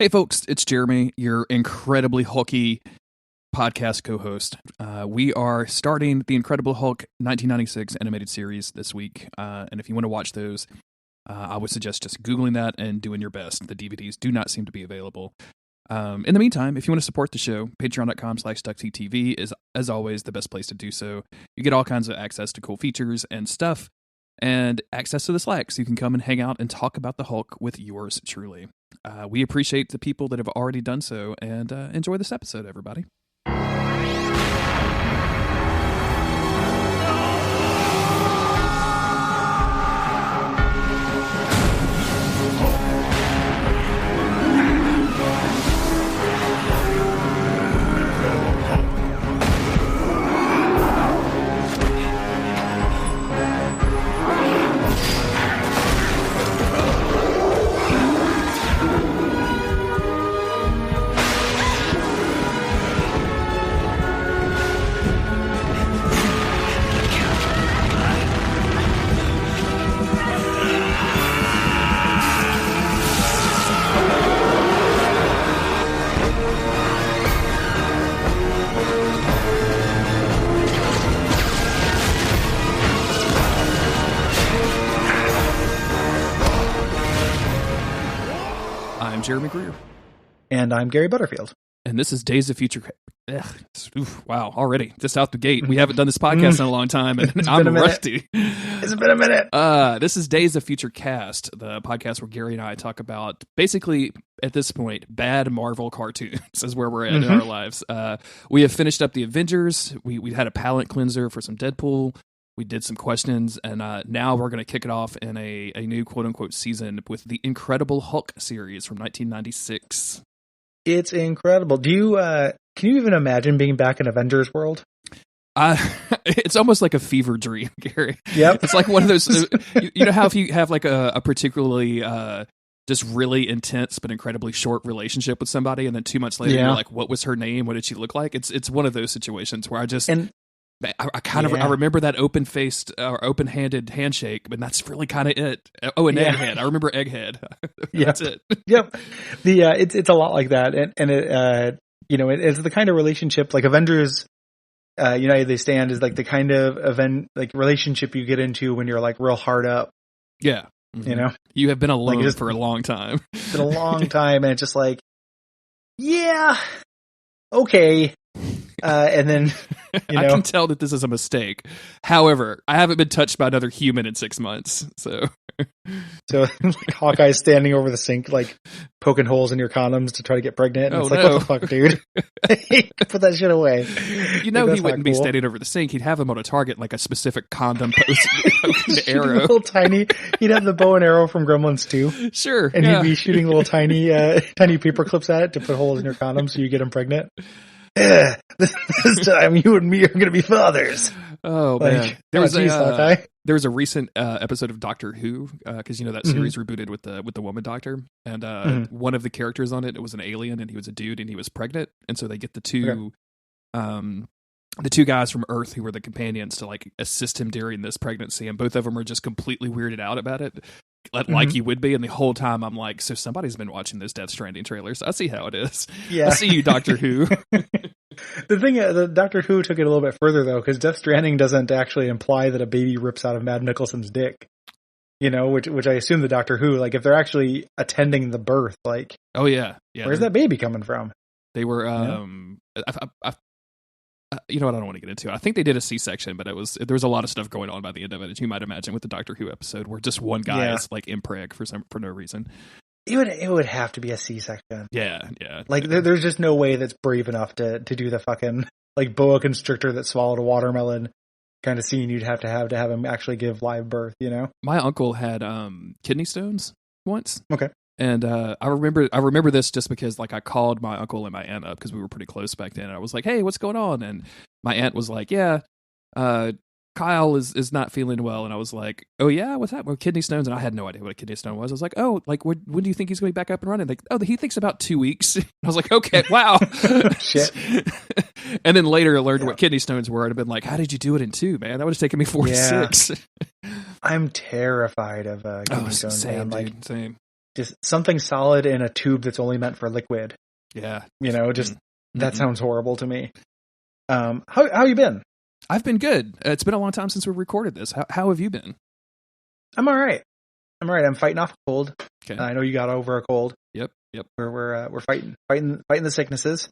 Hey folks, it's Jeremy, your incredibly hulky podcast co-host. We are starting the Incredible Hulk 1996 animated series this week, and if you want to watch those, I would suggest just Googling that and doing your best. The DVDs do not seem to be available. In the meantime, if you want to support the show, patreon.com/Duckfeed.tv is, as always, the best place to do so. You get all kinds of access to cool features and stuff, and access to the Slack, so you can come and hang out and talk about the Hulk with yours truly. We appreciate the people that have already done so, and enjoy this episode, everybody. Jeremy Greer. And I'm Gary Butterfield. And this is Days of Future... wow, already. Just out the gate. We haven't done this podcast in a long time, and I'm rusty. It's been a minute. This is Days of Future Cast, the podcast where Gary and I talk about, basically, at this point, bad Marvel cartoons is where we're at in our lives. We have finished up the Avengers. We had a palate cleanser for some Deadpool. We did some questions, and now we're going to kick it off in a new quote-unquote season with the Incredible Hulk series from 1996. It's incredible. Do you can you even imagine being back in Avengers world? It's almost like a fever dream, Gary. Yep. It's like one of those, you know how if you have like a particularly just really intense but incredibly short relationship with somebody, and then 2 months later you're like, what was her name? What did she look like? It's one of those situations where I remember that open-faced or open-handed handshake, but that's really kind of it. Oh, and Egghead. I remember Egghead. That's it. Yep. It's a lot like that, and it it's the kind of relationship like Avengers. United They Stand is like the kind of event like relationship you get into when you're like real hard up. Yeah. Mm-hmm. You know, you have been alone for a long time. It's been a long time, and it's just like, yeah, okay. And then, I can tell that this is a mistake. However, I haven't been touched by another human in 6 months. So like, Hawkeye's standing over the sink, like poking holes in your condoms to try to get pregnant. And it's like, what the fuck, dude? Put that shit away. You know, he wouldn't be standing over the sink. He'd have him on a target, like a specific condom post. Arrow. Little tiny. He'd have the bow and arrow from Gremlins 2. Sure. And he'd be shooting little tiny paper clips at it to put holes in your condom so you get him pregnant. This time you and me are going to be fathers. Oh man, there was a recent episode of Doctor Who, because that series rebooted with the woman doctor, and one of the characters on it was an alien, and he was a dude, and he was pregnant, and so they get the two guys from Earth who were the companions to like assist him during this pregnancy, and both of them are just completely weirded out about it. Like you would be, and the whole time I'm like, so somebody's been watching those Death Stranding trailers. I see how it is. Yeah. I see you, Doctor Who. The thing, the Doctor Who took it a little bit further though, because Death Stranding doesn't actually imply that a baby rips out of Matt Nicholson's dick. Which I assume the Doctor Who, like if they're actually attending the birth, like, oh yeah, where's that baby coming from? They were, you know what, I don't want to get into it. I think they did a C-section, but there was a lot of stuff going on by the end of it, as you might imagine with the Doctor Who episode, where just one guy is like impreg for no reason. It would have to be a C-section. Yeah. Like there's just no way that's brave enough to do the fucking like boa constrictor that swallowed a watermelon kind of scene you'd have to have him actually give live birth. My uncle had kidney stones once. Okay. And I remember this just because like I called my uncle and my aunt up because we were pretty close back then. And I was like, "Hey, what's going on?" And my aunt was like, "Yeah, Kyle is not feeling well." And I was like, "Oh yeah, what's that?" Well, kidney stones. And I had no idea what a kidney stone was. I was like, "Oh, like when do you think he's going to be back up and running?" Like, "Oh, he thinks about 2 weeks." I was like, "Okay, wow." Shit. And then later I learned what kidney stones were. I'd have been like, "How did you do it in 2, man? That would have taken me 4 to 6. I'm terrified of kidney stones. Same, man. dude, same. just something solid in a tube that's only meant for liquid. Yeah. Just that sounds horrible to me. How you been? I've been good. It's been a long time since we recorded this. How have you been? I'm all right. I'm fighting off a cold. Okay. I know you got over a cold. Yep. We're fighting the sicknesses.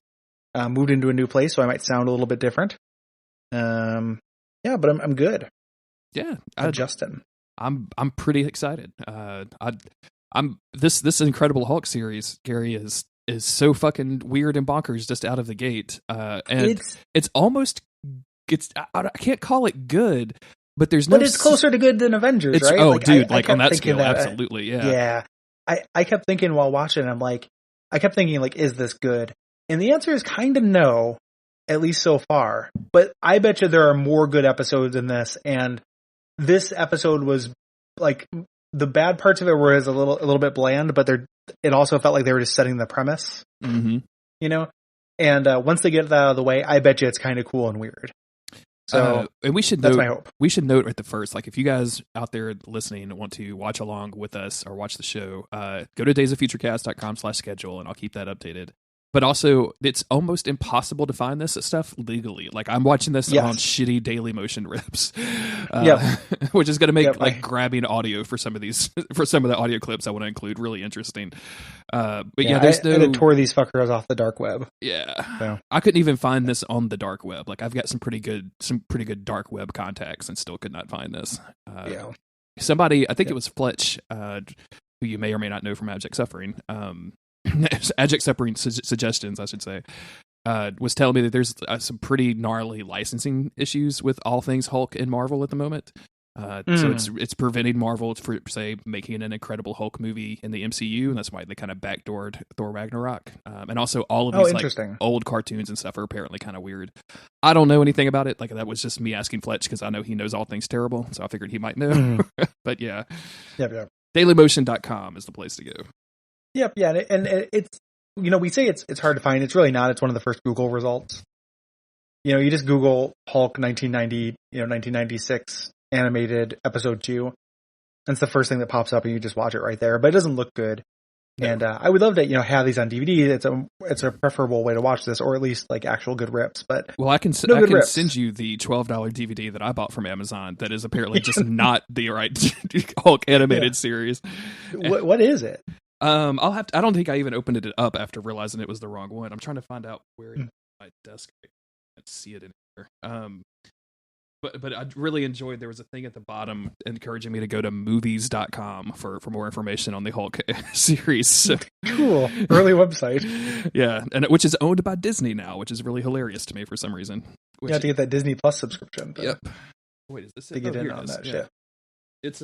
Moved into a new place, so I might sound a little bit different. But I'm good. Yeah, adjusting. I'm pretty excited. This Incredible Hulk series, Gary, is so fucking weird and bonkers just out of the gate. And it's almost I can't call it good, but but it's closer to good than Avengers, right? Oh, dude, on that scale, absolutely, yeah. Yeah, I kept thinking while watching, I kept thinking is this good? And the answer is kind of no, at least so far. But I bet you there are more good episodes in this, and this episode was the bad parts of it were a little bit bland, but it also felt like they were just setting the premise, and once they get that out of the way, I bet you it's kind of cool and weird. So and that's my hope. We should note at the first, if you guys out there listening want to watch along with us or watch the show, go to daysoffuturecast.com/schedule, and I'll keep that updated. But also, it's almost impossible to find this stuff legally. I'm watching this on shitty Daily Motion rips, which is going to make grabbing audio for some of the audio clips I want to include really interesting. But there's I tore these fuckers off the dark web. Yeah, so. I couldn't even find this on the dark web. I've got some pretty good dark web contacts, and still could not find this. Somebody, I think it was Fletch, who you may or may not know from Abject Suffering. Abject Suffering suggestions, I should say, was telling me that there's some pretty gnarly licensing issues with all things Hulk in Marvel at the moment. So it's preventing Marvel from, say, making an Incredible Hulk movie in the MCU, and that's why they kind of backdoored Thor Ragnarok. And also all of these old cartoons and stuff are apparently kind of weird. I don't know anything about it. That was just me asking Fletch because I know he knows all things terrible, so I figured he might know. But yeah. Yep. DailyMotion.com is the place to go. Yep, yeah, and it's we say it's hard to find. It's really not. It's one of the first Google results. You just Google Hulk 1996 animated episode 2, and it's the first thing that pops up, and you just watch it right there. But it doesn't look good. No. And I would love to have these on DVD. It's a preferable way to watch this, or at least actual good rips. But I can send you the $12 DVD that I bought from Amazon. That is apparently just not the right Hulk animated series. What is it? I don't think I even opened it up after realizing it was the wrong one. I'm trying to find out where it's on my desk. I can't see it in here. But I really enjoyed, there was a thing at the bottom encouraging me to go to movies.com for more information on the Hulk series. So, cool. Early website. Yeah, and which is owned by Disney now, which is really hilarious to me for some reason. You have to get that Disney Plus subscription. Yep. Wait, is this it? To get in on that shit. It's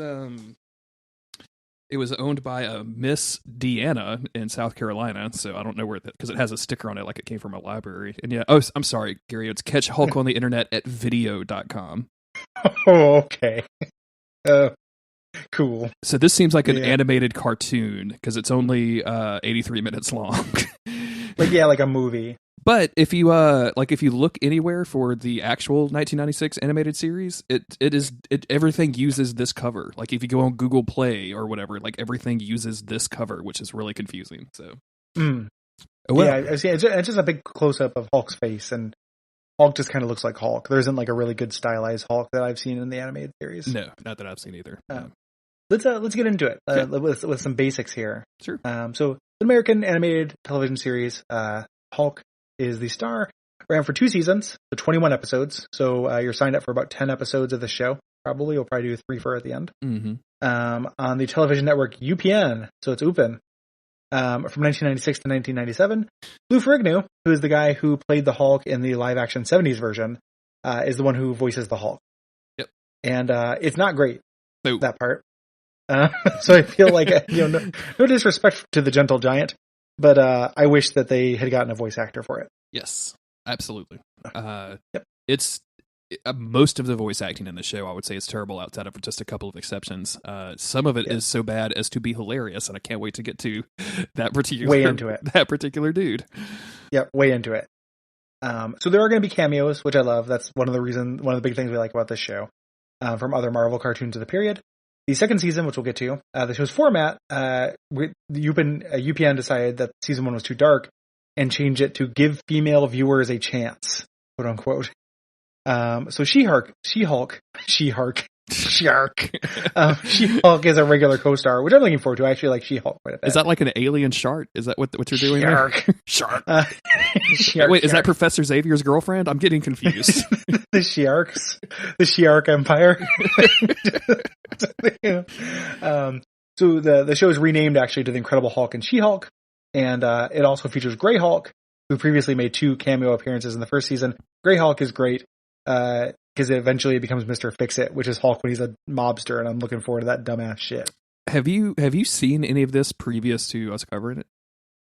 it was owned by a Miss Deanna in South Carolina, so I don't know where because it has a sticker on it like it came from a library. And I'm sorry, Gary, it's Catch Hulk on the internet at video.com. Oh, okay. Cool. So this seems like an animated cartoon because it's only 83 minutes long. Like a movie. But if you look anywhere for the actual 1996 animated series, everything uses this cover. If you go on Google Play or whatever, everything uses this cover, which is really confusing. So, I see. It's just a big close up of Hulk's face, and Hulk just kind of looks like Hulk. There isn't a really good stylized Hulk that I've seen in the animated series. No, not that I've seen either. No. Let's get into it with some basics here. Sure. So the American animated television series, Hulk is the star. Ran for 2 seasons, so 21 episodes. So you're signed up for about 10 episodes of the show. Probably you'll probably do 3 for at the end. Mm-hmm. On the television network UPN, so it's UPN. From 1996 to 1997, Lou Ferrigno, who is the guy who played the Hulk in the live action 70s version, is the one who voices the Hulk. Yep. And it's not great. No. That part. So I feel no disrespect to the Gentle Giant, but I wish that they had gotten a voice actor for it. Yes, absolutely. Yep. It's most of the voice acting in the show, I would say, is terrible outside of just a couple of exceptions. Some of it is so bad as to be hilarious, and I can't wait to get to that particular dude. Yep, way into it. So there are going to be cameos, which I love. That's one of the big things we like about this show, from other Marvel cartoons of the period. the second season, which we'll get to, the show's format, UPN decided that season 1 was too dark and changed it to give female viewers a chance, quote unquote. So She-Hulk She-Hulk is a regular co-star, which I'm looking forward to. I actually like She-Hulk quite a bit. Is that like an alien shark? Is that what you're doing there? Shark. Wait, is that Professor Xavier's girlfriend? I'm getting confused. The She-Hulk Empire. So the show is renamed actually to The Incredible Hulk and She-Hulk, and it also features Grey Hulk, who previously made 2 cameo appearances in the first season. Grey Hulk is great. Because eventually it becomes Mr. Fix-It, which is Hulk when he's a mobster, and I'm looking forward to that dumbass shit. Have you seen any of this previous to us covering it?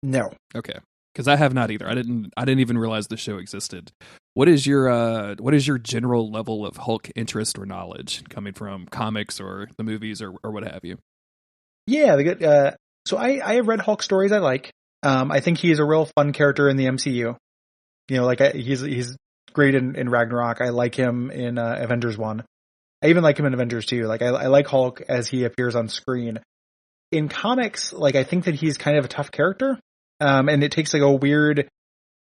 No. Okay, because I have not either. I didn't even realize the show existed. What is your general level of Hulk interest or knowledge coming from comics or the movies or what have you? Yeah, so I have read Hulk stories I like. I think he's a real fun character in the MCU. You know, like he's great in Ragnarok. I like him in Avengers 1. I even like him in Avengers 2. Like I like Hulk as he appears on screen. In comics, like I think that he's kind of a tough character. And it takes like a weird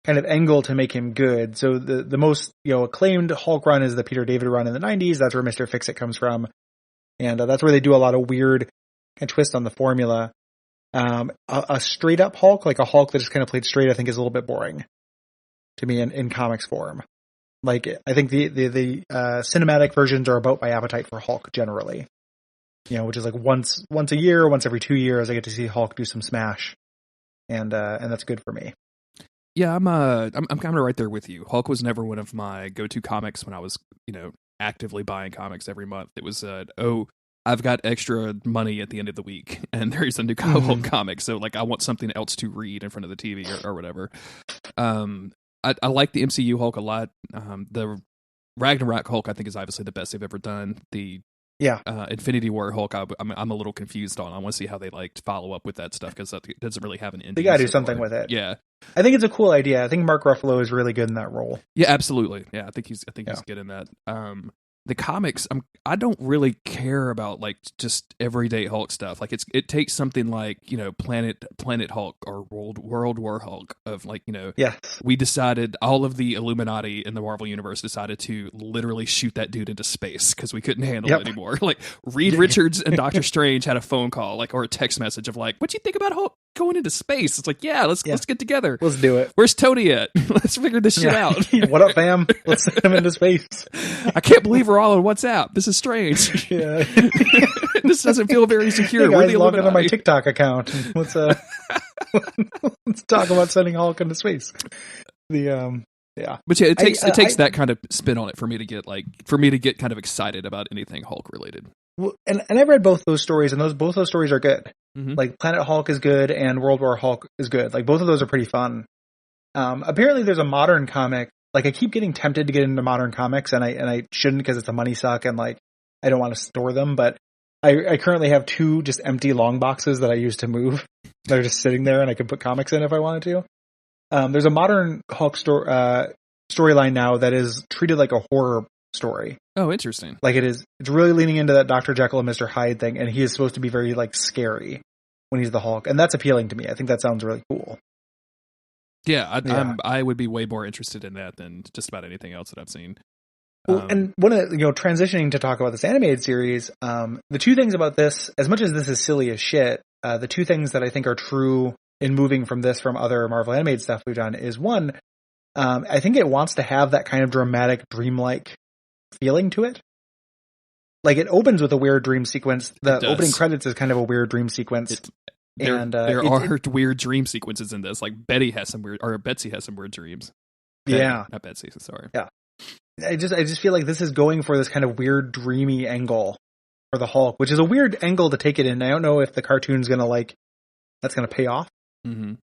kind of angle to make him good. So the most, acclaimed Hulk run is the Peter David run in the 90s. That's where Mr. Fix-It comes from. And that's where they do a lot of weird kind of twist on the formula. A straight up Hulk, like a Hulk that just kind of played straight, I think is a little bit boring to me in comics form. Like, I think the cinematic versions are about my appetite for Hulk generally. Which is like once a year, once every 2 years, I get to see Hulk do some smash. And that's good for me. Yeah, I'm kind of right there with you. Hulk was never one of my go-to comics when I was, actively buying comics every month. It was, I've got extra money at the end of the week, and there's a new Hulk comic, so like I want something else to read in front of the TV or whatever. I like the MCU Hulk a lot. The Ragnarok Hulk, I think, is obviously the best they've ever done. The Infinity War Hulk, I'm a little confused on. I want to see how they follow up with that stuff because that doesn't really have an ending. They gotta do something with it. Yeah, I think it's a cool idea. I think Mark Ruffalo is really good in that role. Yeah, absolutely. Yeah, I think he's good in that. The comics, I don't really care about like just everyday Hulk stuff. Like it takes something like Planet Hulk or World War Hulk of like yes. We decided all of the Illuminati in the Marvel universe decided to literally shoot that dude into space because we couldn't handle it anymore. Like Reed Richards and Doctor Strange had a phone call or a text message of like, "What do you think about Hulk going into space?" It's like, let's get together. Let's do it. Where's Tony at? Let's figure this shit out. What up, fam? Let's send him into space. I can't believe we're all on WhatsApp. This is strange. Yeah. This doesn't feel very secure. Hey guys, we're the log into Illuminati. my TikTok account. Let's let's talk about sending Hulk into space. But yeah, it takes that kind of spin on it for me to get kind of excited about anything Hulk related. Well, and I've read both those stories, and both those stories are good. Mm-hmm. Like Planet Hulk is good, and World War Hulk is good. Like both of those are pretty fun. Apparently, there's a modern comic. Like I keep getting tempted to get into modern comics, and I shouldn't because it's a money suck, and like I don't want to store them. But I currently have 2 just empty long boxes that I use to move. They're just sitting there, and I can put comics in if I wanted to. There's a modern Hulk storyline now that is treated like a horror story. Oh, interesting. Like it's really leaning into that Dr. Jekyll and Mr. Hyde thing, and he is supposed to be very like scary when he's the Hulk, and that's appealing to me. I think that sounds really cool. Yeah, I would be way more interested in that than just about anything else that I've seen. Well, and one of transitioning to talk about this animated series, the 2 things about this, as much as this is silly as shit, the 2 things that I think are true in moving from other Marvel animated stuff we've done is one, I think it wants to have that kind of dramatic, dreamlike feeling to it. Like it opens with a weird dream sequence. The opening credits is kind of a weird dream sequence. There are weird dream sequences in this. Like Betsy has some weird dreams. Yeah, not Betsy. Sorry. Yeah, I just feel like this is going for this kind of weird, dreamy angle for the Hulk, which is a weird angle to take it in. I don't know if the cartoon's that's gonna pay off kind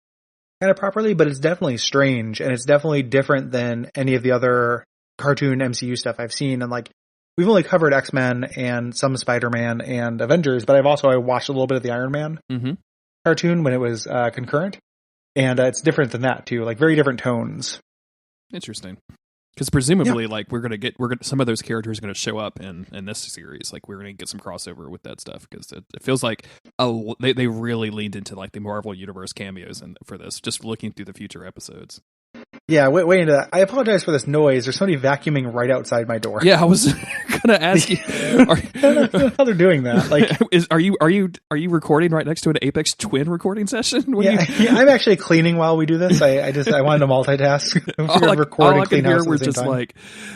of properly, but it's definitely strange, and it's definitely different than any of the other cartoon MCU stuff I've seen. And like we've only covered X-Men and some Spider-Man and Avengers, but I watched a little bit of the Iron Man cartoon when it was concurrent, and it's different than that too. Like very different tones. Interesting. Because presumably, like we're gonna some of those characters are gonna show up in this series. Like we're gonna get some crossover with that stuff because it feels like they really leaned into like the Marvel Universe cameos for this. Just looking through the future episodes. Yeah, wait into that. I apologize for this noise. There's somebody vacuuming right outside my door. Yeah, I was gonna ask you. I don't know how they're doing that. Like, are you recording right next to an Apex Twin recording session? Yeah, I'm actually cleaning while we do this. I wanted to multitask. Record and clean house. We're just time. Like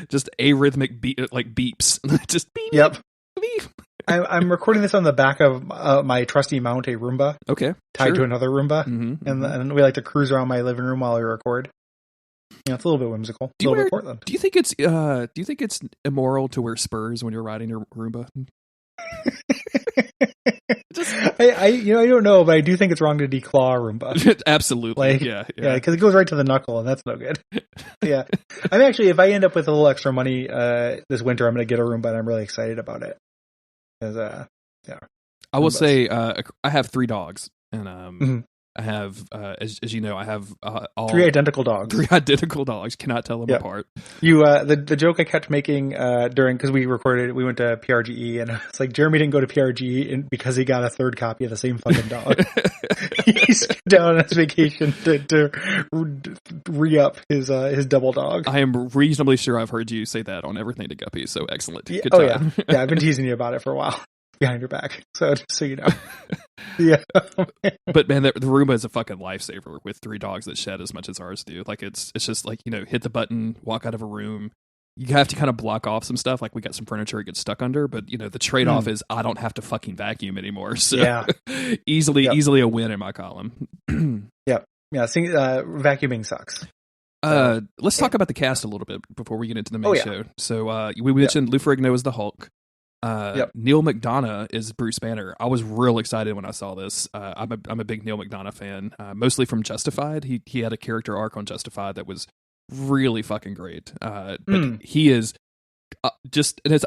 just arrhythmic beeps. Just beep. Yep. Beep. I'm recording this on the back of my trusty mount, a Roomba. Okay. Tied to another Roomba, and we like to cruise around my living room while we record. Yeah, it's a little bit whimsical. A little bit Portland. Do you think it's immoral to wear spurs when you're riding your Roomba? I don't know, but I do think it's wrong to declaw a Roomba. Absolutely. Yeah, because it goes right to the knuckle, and that's no good. Yeah, I'm actually, if I end up with a little extra money this winter, I'm going to get a Roomba, and I'm really excited about it. Because I will say I have 3 dogs, and I have, as you know, I have all 3 identical dogs. 3 identical dogs. Cannot tell them apart. You, the joke I kept making because we recorded, we went to PRGE, and it's like Jeremy didn't go to PRGE because he got a 3rd copy of the same fucking dog. He's down on his vacation to re-up his double dog. I am reasonably sure I've heard you say that on Everything to Guppy. So excellent. Good job. Yeah, I've been teasing you about it for a while. Behind your back, so just so you know. Yeah. But man, the Roomba is a fucking lifesaver with 3 dogs that shed as much as ours do. Like it's just like, hit the button, walk out of a room. You have to kind of block off some stuff. Like we got some furniture it gets stuck under, but the trade-off is I don't have to fucking vacuum anymore. So yeah. easily a win in my column. Yep. Yeah. Vacuuming sucks. Let's talk about the cast a little bit before we get into the main show. So we mentioned Lou Ferrigno as the Hulk. Neil McDonough is Bruce Banner. I was real excited when I saw this. I'm a big Neil McDonough fan, mostly from Justified. He had a character arc on Justified that was really fucking great. But he is I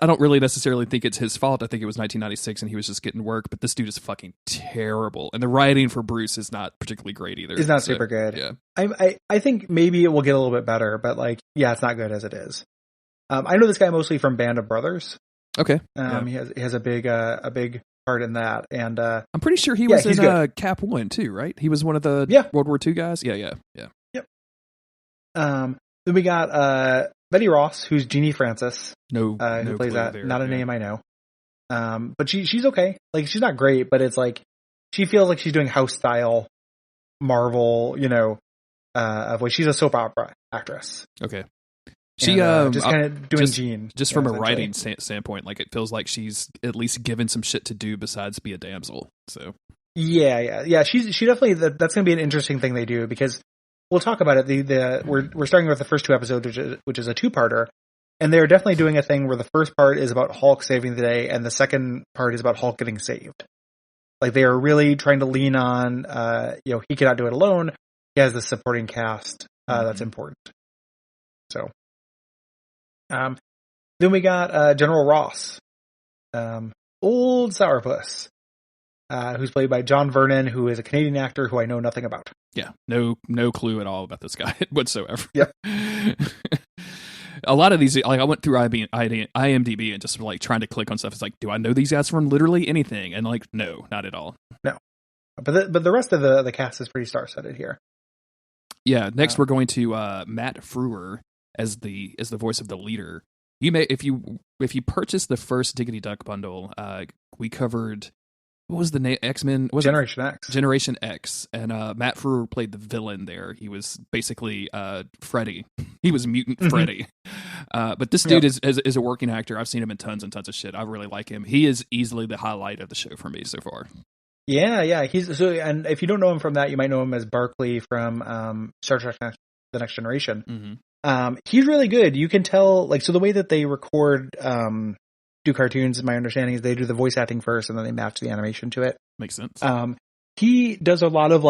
don't really necessarily think it's his fault. I think it was 1996 and he was just getting work. But this dude is fucking terrible, and the writing for Bruce is not particularly great either. It's not super good. Yeah, I think maybe it will get a little bit better, but it's not good as it is. I know this guy mostly from Band of Brothers. Okay. He has a big part in that, and I'm pretty sure he was in Cap 1 too, right? He was one of the World War II guys. Yeah. Yep. Then we got Betty Ross, who's Jeannie Francis. Who plays that? Not a name I know. But she's okay. Like she's not great, but it's like she feels like she's doing house style Marvel. She's a soap opera actress. Okay. She just kind of doing Jean. Just from a writing standpoint, like it feels like she's at least given some shit to do besides be a damsel. So yeah. She definitely that's going to be an interesting thing they do, because we'll talk about it. We're starting with the first 2 episodes, which is a 2-parter, and they're definitely doing a thing where the first part is about Hulk saving the day, and the second part is about Hulk getting saved. Like they are really trying to lean on, he cannot do it alone. He has the supporting cast that's important. So. Then we got General Ross, old sourpuss, who's played by John Vernon, who is a Canadian actor who I know nothing about. Yeah, no clue at all about this guy whatsoever. Yep. A lot of these, like I went through IMDb and just like trying to click on stuff. It's like, do I know these guys from literally anything? And like, no, not at all. No, but the rest of the cast is pretty star-studded here. Yeah. Next, we're going to Matt Frewer as the voice of the leader. You may, if you purchase the first Diggity Duck bundle, we covered, what was the name? X-Men? Generation X. And Matt Frewer played the villain there. He was basically Freddy. He was Mutant Freddy. But this dude is a working actor. I've seen him in tons and tons of shit. I really like him. He is easily the highlight of the show for me so far. Yeah. And if you don't know him from that, you might know him as Barclay from Star Trek: The Next Generation. Mm-hmm. He's really good. You can tell, so the way that they record, do cartoons, my understanding is they do the voice acting first and then they match the animation to it. Makes sense. He does a lot of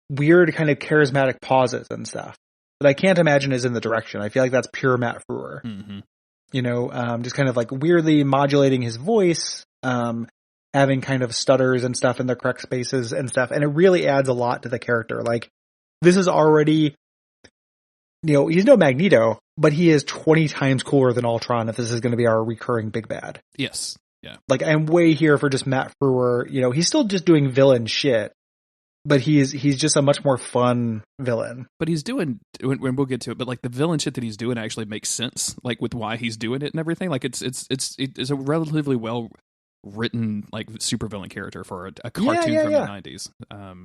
weird kind of charismatic pauses and stuff that I can't imagine is in the direction. I feel like that's pure Matt Frewer. Mm-hmm. Just kind of weirdly modulating his voice, having kind of stutters and stuff in the correct spaces and stuff. And it really adds a lot to the character. This is already, he's no Magneto, but he is 20 times cooler than Ultron if this is going to be our recurring big bad. Yes. Yeah. Like, I'm way here for just Matt Frewer. He's still just doing villain shit, but he's just a much more fun villain. But he's doing, when we'll get to it, but like the villain shit that he's doing actually makes sense, like with why he's doing it and everything. Like it's a relatively well written like supervillain character for a cartoon from the 90s.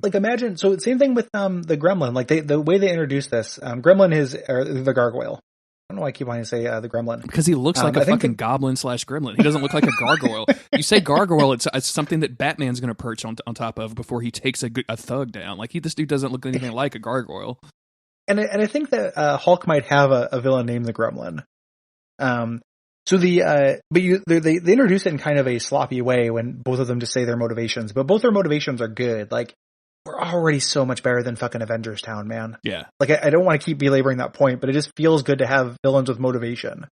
Like imagine, so same thing with the Gremlin. Like the way they introduced this, Gremlin is the gargoyle. I don't know why I keep wanting to say the Gremlin. Because he looks like a fucking goblin / gremlin. He doesn't look like a gargoyle. You say gargoyle, it's something that Batman's going to perch on top of before he takes a thug down. Like this dude doesn't look anything like a gargoyle. And I think that Hulk might have a villain named the Gremlin. So they introduce it in kind of a sloppy way when both of them just say their motivations, but both their motivations are good. Like, we're already so much better than fucking Avengers Town, man. Yeah. Like, I don't want to keep belaboring that point, but it just feels good to have villains with motivation.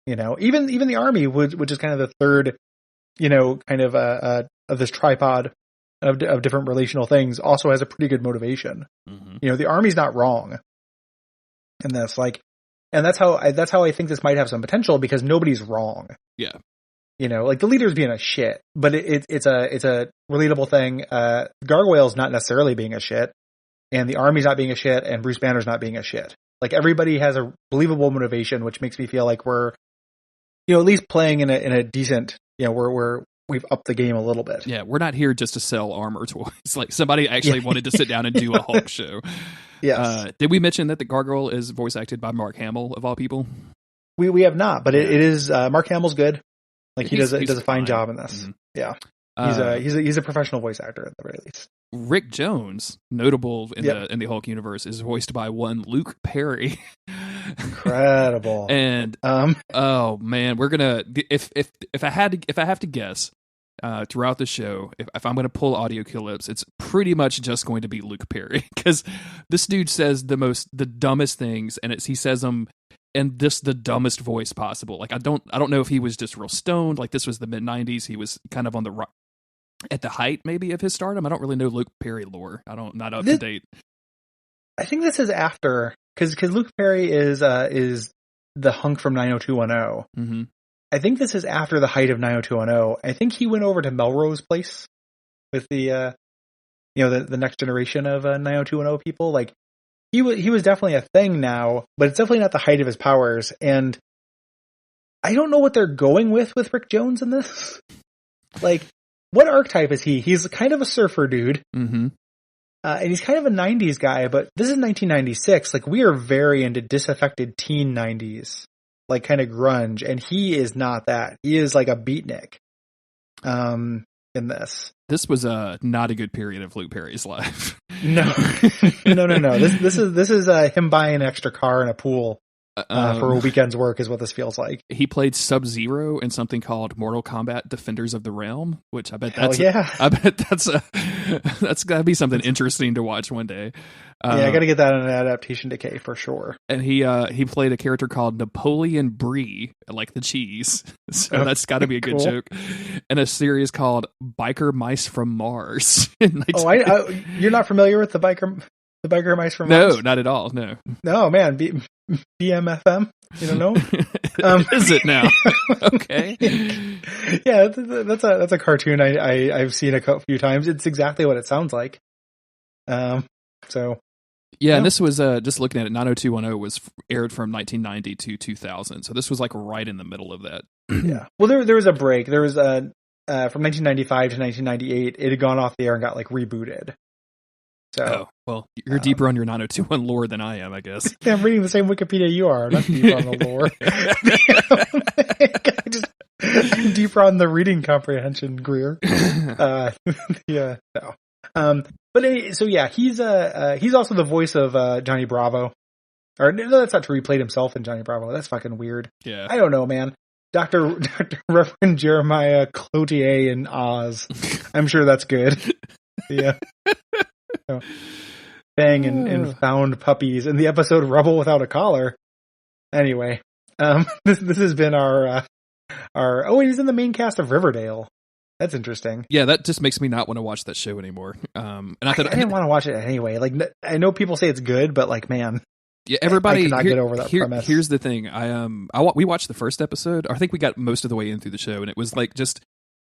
Even the army, which is kind of the third, kind of this tripod of different relational things, also has a pretty good motivation. Mm-hmm. The army's not wrong in this, like. And that's how I think this might have some potential because nobody's wrong. Yeah. Like the leader's being a shit, but it's a relatable thing. Gargoyle's not necessarily being a shit, and the army's not being a shit, and Bruce Banner's not being a shit. Like everybody has a believable motivation, which makes me feel like we're, at least playing in a decent, we've upped the game a little bit. Yeah, we're not here just to sell armor toys. Like somebody actually wanted to sit down and do a Hulk show. Yes. Did we mention that the gargoyle is voice acted by Mark Hamill of all people? We have not, but it is Mark Hamill's good. Like he does a fine job in this. Mm-hmm. Yeah. He's a professional voice actor at the very least. Rick Jones, notable in the Hulk universe, is voiced by one Luke Perry. Incredible. And oh man, we're gonna if I have to guess throughout the show, if I'm going to pull audio clips, it's pretty much just going to be Luke Perry because this dude says the dumbest things, and he says them in the dumbest voice possible. Like I don't know if he was just real stoned. Like this was the mid '90s, he was kind of at the height maybe of his stardom. I don't really know Luke Perry lore. Not up to date. I think this is after because Luke Perry is the hunk from 90210. Mm-hmm. I think this is after the height of 90210. I think he went over to Melrose Place with the the next generation of 90210 people. Like he was definitely a thing now, but it's definitely not the height of his powers. And I don't know what they're going with Rick Jones in this. Like, what archetype is he? He's kind of a surfer dude. Mm-hmm. And he's kind of a 90s guy, but this is 1996. Like, we are very into disaffected teen 90s. Like kind of grunge, and he is not that. He is like a beatnik. In this was not a good period of Luke Perry's life. No. This is him buying an extra car and a pool for a weekend's work is what this feels like. He played Sub-Zero in something called Mortal Kombat Defenders of the Realm, which I bet that's gotta be something interesting to watch one day. I gotta get that on an adaptation decay for sure. And he played a character called Napoleon Brie, like the cheese. So that's gotta be a good joke. And a series called Biker Mice from Mars. You're not familiar with the biker mice from Mars? No, not at all. No, man. BMFM? You don't know? Is it now? Okay. Yeah, that's a cartoon I've seen a few times. It's exactly what it sounds like. And this was just looking at it. 90210 was aired from 1990 to 2000, so this was like right in the middle of that. Yeah. Well, there was a break. There was from 1995 to 1998. It had gone off the air and got like rebooted. So, well, you're deeper on your 90210 lore than I am, I guess. I'm reading the same Wikipedia you are. I'm not deep on the lore. I'm deeper on the reading comprehension, Greer. Yeah. No. But anyway, so yeah, he's also the voice of Johnny Bravo. Or no, that's not true. He played himself in Johnny Bravo. That's fucking weird. Yeah. I don't know, man. Dr. Reverend Jeremiah Cloutier in Oz. I'm sure that's good. Yeah. So, Fang and found puppies in the episode Rebel Without a Collar. Anyway, this has been our he's in the main cast of Riverdale. That's interesting. Yeah, that just makes me not want to watch that show anymore. And I didn't want to watch it anyway. Like, I know people say it's good, but like, man. Yeah, everybody. I could not get over that premise. Here's the thing. We watched the first episode. I think we got most of the way in through the show, and it was like just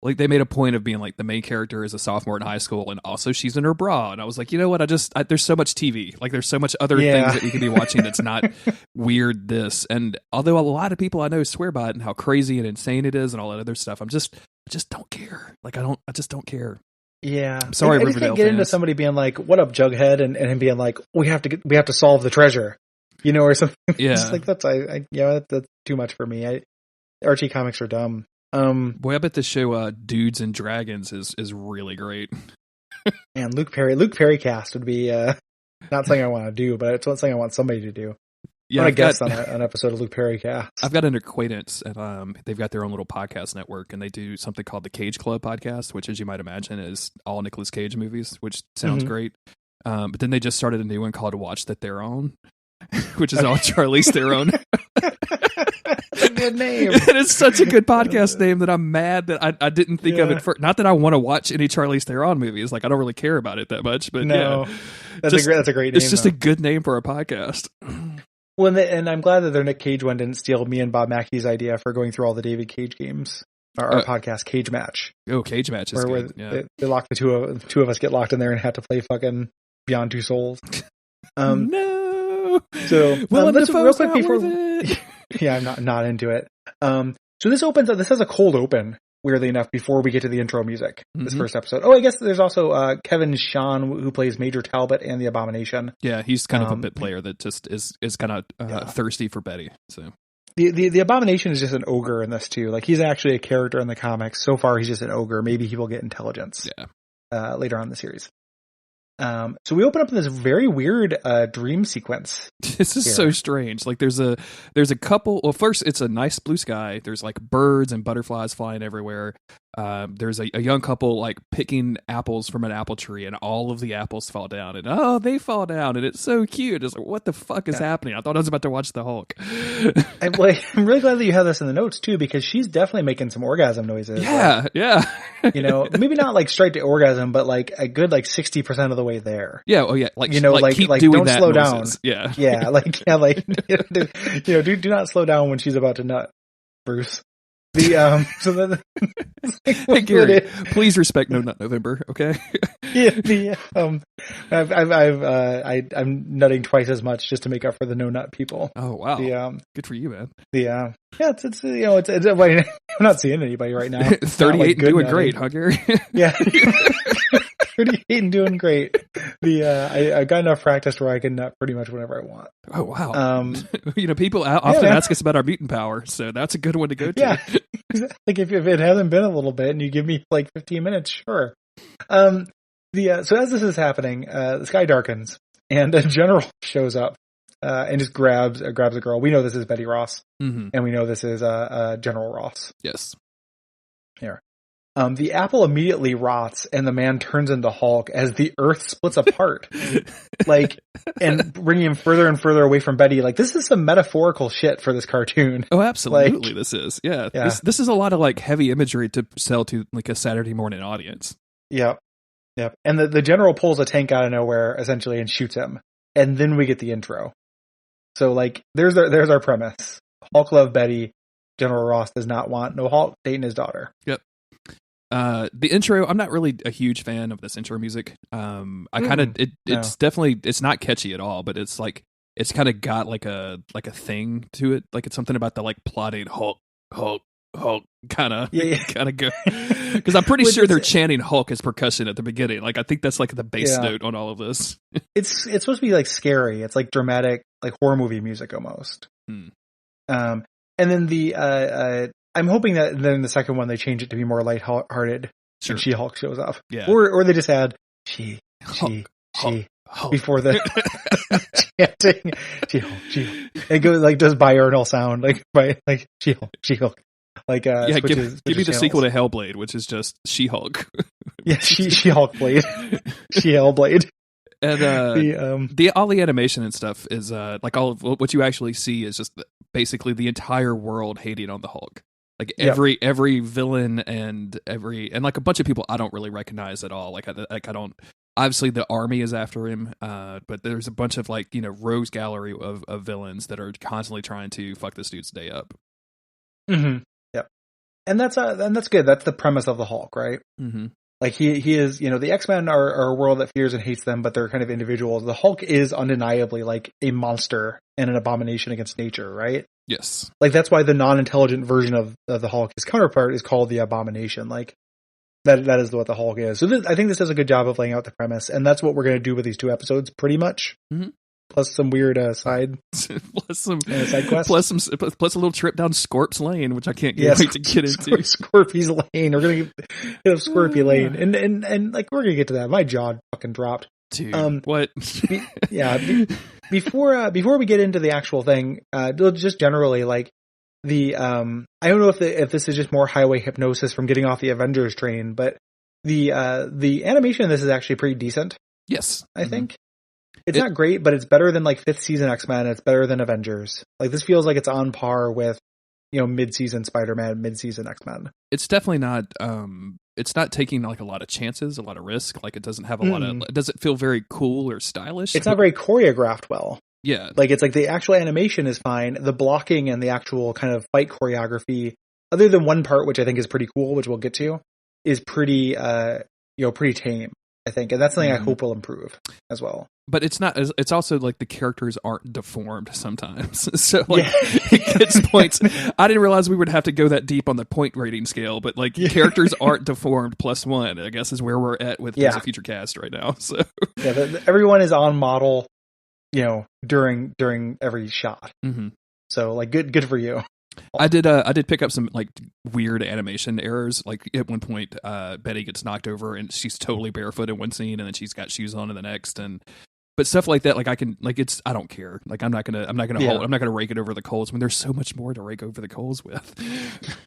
like they made a point of being like the main character is a sophomore in high school, and also she's in her bra. And I was like, you know what? There's so much TV. Like there's so much other things that we could be watching that's not weird. This, and although a lot of people I know swear by it and how crazy and insane it is and all that other stuff, I just don't care. Like I just don't care. Yeah, I'm sorry, I just Riverdale can't get fans. into somebody being like, "What up, Jughead?" and him being like, "We have to solve the treasure," or something. Yeah, just like that's that's too much for me. Archie comics are dumb. Boy, I bet the show Dudes and Dragons is really great. And Luke Perry cast would be not something I want to do, but it's something I want somebody to do. Yeah, I guess on an episode of Luke Perry cast. I've got an acquaintance, and they've got their own little podcast network, and they do something called the Cage Club podcast, which, as you might imagine, is all Nicolas Cage movies, which sounds great. But then they just started a new one called Watch That They're On, which is all Charlize Theron. That's a good name. And it's such a good podcast name that I'm mad that I didn't think of it first. Not that I want to watch any Charlize Theron movies. Like I don't really care about it that much. But no, yeah, that's a great name. It's just a good name for a podcast. Well, and I'm glad that their Nick Cage one didn't steal me and Bob Mackey's idea for going through all the David Cage games. Our podcast, Cage Match. Oh, Cage Match is good. Yeah. They locked the two of us get locked in there and had to play fucking Beyond Two Souls. No. So let's real quick before. Yeah, I'm not into it. So this opens up. This has a cold open. Weirdly enough, before we get to the intro music, this first episode. Oh, I guess there's also Kevin Shawn who plays Major Talbot and the Abomination. Yeah, he's kind of a bit player that just is kind of thirsty for Betty. So the Abomination is just an ogre in this too. Like he's actually a character in the comics. So far, he's just an ogre. Maybe he will get intelligence. Yeah. Later on in the series. So we open up in this very weird dream sequence. This is so strange. Like there's a couple. Well, first it's a nice blue sky. There's like birds and butterflies flying everywhere. There's a young couple like picking apples from an apple tree, and all of the apples fall down, and they fall down, and it's so cute. It's like, what the fuck is happening? I thought I was about to watch the Hulk. I'm really glad that you have this in the notes too, because she's definitely making some orgasm noises. Yeah, yeah. Maybe not like straight to orgasm, but like a good 60% of the way there. Yeah. Oh yeah. Like keep like doing don't that slow noises. down. Yeah. Do not slow down when she's about to nut, Bruce. So then, hey Gary, please respect No Nut November, okay? I'm nutting twice as much just to make up for the no nut people. Oh wow, good for you, man. It's I'm not seeing anybody right now. 38 and doing great, huh, Gary? Yeah. 38 and doing great. I got enough practice where I can nut pretty much whenever I want. Oh wow. People often ask us about our mutant power, so that's a good one to go to. Yeah. Like if it hasn't been a little bit and you give me like 15 minutes, sure. So as this is happening, the sky darkens and a general shows up and just grabs a girl. We know this is Betty Ross, and we know this is General Ross. Yes. Here. The apple immediately rots and the man turns into Hulk as the earth splits apart, and bringing him further and further away from Betty. Like, this is some metaphorical shit for this cartoon. Oh, absolutely. This is. Yeah. This is a lot of heavy imagery to sell to a Saturday morning audience. Yep. And the general pulls a tank out of nowhere essentially and shoots him. And then we get the intro. So there's our premise. Hulk loved Betty. General Ross does not want no Hulk dating his daughter. Yep. The intro, I'm not really a huge fan of this intro music. It's definitely, it's not catchy at all, but it's kind of got like a thing to it. Like it's something about the plotting Hulk kind of go. Because I'm pretty sure they're chanting Hulk as percussion at the beginning. I think that's the bass note on all of this. It's supposed to be scary. It's dramatic, horror movie music almost. And then I'm hoping that then in the second one they change it to be more lighthearted. Sure. And She-Hulk shows up. Yeah. Or they just add Hulk before the chanting She-Hulk. It goes does biurnal sound She-Hulk. Give me the sequel to Hellblade, which is just She-Hulk. Yeah, She-Hulk Blade. She-Hellblade. And all the animation and stuff is all of what you actually see is just basically the entire world hating on the Hulk. Every villain and a bunch of people I don't really recognize at all. I don't obviously the army is after him, but there's a bunch of like, rogues gallery of villains that are constantly trying to fuck this dude's day up. Mm-hmm. Yep. And that's good. That's the premise of the Hulk, right? Mm-hmm. Like he is, the X-Men are a world that fears and hates them, but they're kind of individuals. The Hulk is undeniably like a monster and an abomination against nature, right? Yes. Like that's why the non-intelligent version of the Hulk, his counterpart, is called the Abomination. Like that is what the Hulk is. So I think this does a good job of laying out the premise, and that's what we're going to do with these 2 episodes, pretty much. Mm-hmm. Plus some weird side side quests. Plus a little trip down Scorp's Lane, which I can't wait to get into. Scorpy's Lane. We're gonna get Scorpy Lane, and like we're gonna get to that. My jaw fucking dropped. Dude, what? Before we get into the actual thing, just generally like the I don't know if this is just more highway hypnosis from getting off the Avengers train, but the animation in this is actually pretty decent. Yes, I think. It's not great, but it's better than like 5th season X-Men. It's better than Avengers. Like this feels like it's on par with, mid-season Spider-Man, mid-season X-Men. It's definitely not. It's not taking like a lot of chances, a lot of risk. Like it doesn't have a lot of. It doesn't feel very cool or stylish. It's not very choreographed well. Yeah, like it's like the actual animation is fine. The blocking and the actual kind of fight choreography, other than one part which I think is pretty cool, which we'll get to, is pretty pretty tame. I think, and that's something I hope will improve as well. But it's not. It's also like the characters aren't deformed sometimes. So like it gets points. I didn't realize we would have to go that deep on the point rating scale. But like characters aren't deformed +1. I guess is where we're at with the future cast right now. So everyone is on model. During every shot. Mm-hmm. So like good for you. I did pick up some like weird animation errors. Like at one point, Betty gets knocked over and she's totally barefoot in one scene, and then she's got shoes on in the next, but stuff like that. Like I don't care. Like I'm not gonna rake it over the coals when there's so much more to rake over the coals with.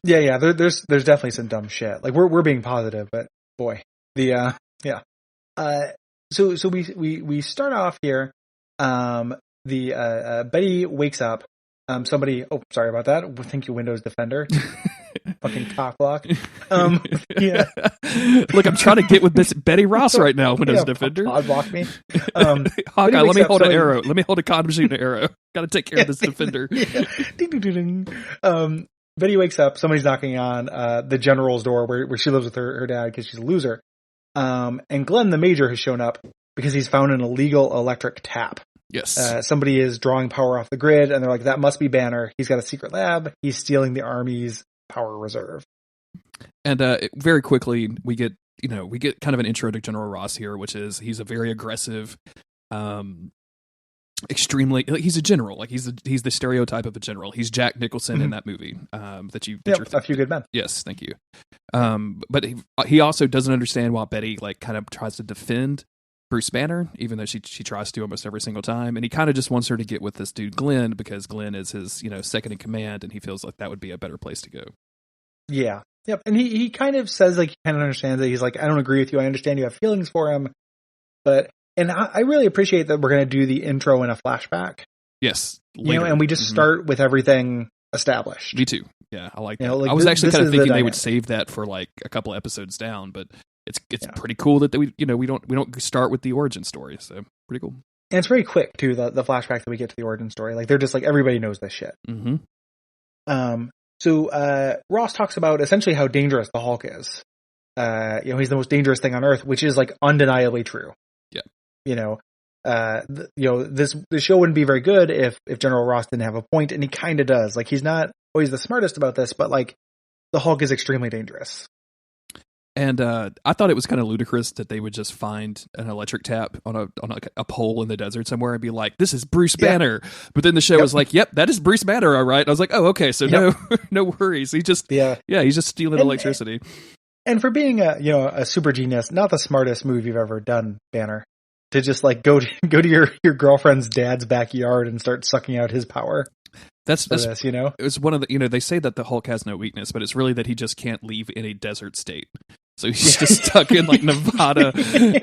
Yeah. There's definitely some dumb shit. Like we're being positive, but boy, So we start off here. Betty wakes up. Sorry about that. Thank you, Windows Defender. Fucking cockblock. Look, I'm trying to get with this Betty Ross right now, Windows Defender. Block me. Hawkeye, let me hold an arrow. Let me hold a condom shooting arrow. Got to take care of this Defender. Ding, ding, ding, ding. Betty wakes up. Somebody's knocking on the general's door where she lives with her dad because she's a loser. And Glenn, the major, has shown up because he's found an illegal electric tap. Yes. Somebody is drawing power off the grid, and they're like, that must be Banner. He's got a secret lab. He's stealing the Army's power reserve. And very quickly, we get kind of an intro to General Ross here, which is he's a very aggressive, extremely. He's a general. Like he's the stereotype of a general. He's Jack Nicholson in that movie A Few Good Men. Yes, thank you. But he also doesn't understand why Betty like kind of tries to defend Bruce Banner, even though she tries to almost every single time, and he kind of just wants her to get with this dude Glenn because Glenn is his second in command, and he feels like that would be a better place to go. Yeah, yep. And he kind of says like he kind of understands it. He's like, I don't agree with you. I understand you have feelings for him, and I really appreciate that we're going to do the intro in a flashback. Yes, later. And we just start with everything established. Me too. Yeah, I like that. Like I was actually kind of thinking they would save that for like a couple episodes down, but. It's pretty cool that we don't start with the origin story, so pretty cool. And it's very quick too. The flashback that we get to the origin story, like they're just like everybody knows this shit. Mm-hmm. So Ross talks about essentially how dangerous the Hulk is. He's the most dangerous thing on Earth, which is like undeniably true. Yeah. This show wouldn't be very good if General Ross didn't have a point, and he kind of does. Like he's not always the smartest about this, but like the Hulk is extremely dangerous. And I thought it was kind of ludicrous that they would just find an electric tap on a pole in the desert somewhere and be like, "This is Bruce Banner." But then the show was like, "Yep, that is Bruce Banner, all right." I was like, "Oh, okay, so no worries. He's just he's just stealing electricity." And for being a super genius, not the smartest move you've ever done, Banner, to just like go to your girlfriend's dad's backyard and start sucking out his power. That's it was one of the they say that the Hulk has no weakness, but it's really that he just can't leave any desert state. So he's just stuck in like Nevada,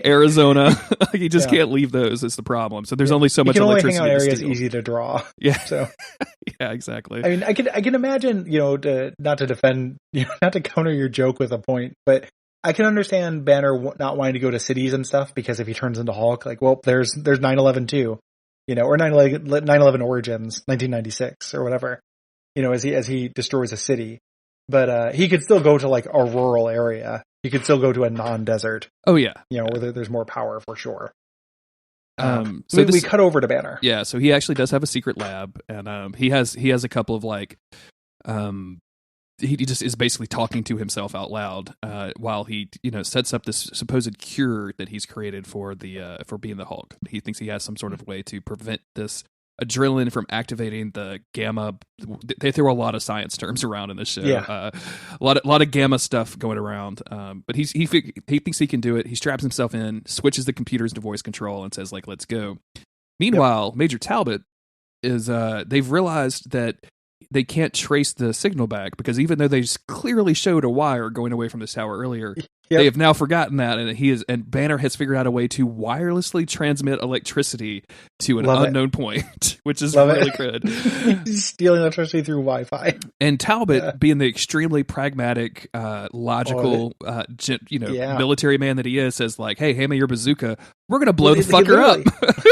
Arizona. He just can't leave those. Is the problem. So there's only so much electricity. Hang out areas easy to draw. Yeah. So yeah, exactly. I mean, I can imagine not to defend, not to counter your joke with a point, but I can understand Banner not wanting to go to cities and stuff, because if he turns into Hulk, like, well, there's 9/11 too, or 9/11 Origins, 1996 or whatever, as he destroys a city. But he could still go to like a rural area. He could still go to a non-desert. Oh yeah, where there's more power for sure. So we cut over to Banner. Yeah, so he actually does have a secret lab, and he has a couple of like, he just is basically talking to himself out loud while he sets up this supposed cure that he's created for being the Hulk. He thinks he has some sort of way to prevent this adrenaline from activating the gamma. They throw a lot of science terms around in this show. Yeah. A lot of gamma stuff going around. But he thinks he can do it. He straps himself in, switches the computers to voice control, and says like, "Let's go." Meanwhile, Major Talbot is they've realized that they can't trace the signal back, because even though they clearly showed a wire going away from this tower earlier, they have now forgotten that, and Banner has figured out a way to wirelessly transmit electricity to an unknown point, which is really good. He's stealing electricity through Wi-Fi. And Talbot, being the extremely pragmatic, logical, military man that he is, says like, "Hey, hand me your bazooka. We're gonna blow the fucker up."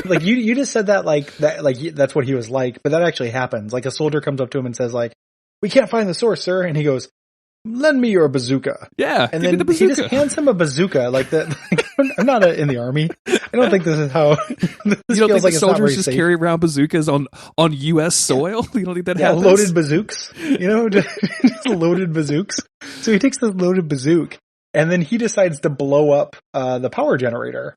Like you just said that like that's what he was like, but that actually happens. Like a soldier comes up to him and says like, "We can't find the source, sir," and he goes, "Lend me your bazooka." Yeah, and then he just hands him a bazooka. Like that. I'm not in the army. I don't think this is how. This you don't think like the soldiers just carry around bazookas on U.S. soil? You don't think that happens? Loaded bazooks. Just loaded bazooks. So he takes the loaded bazooka, and then he decides to blow up the power generator.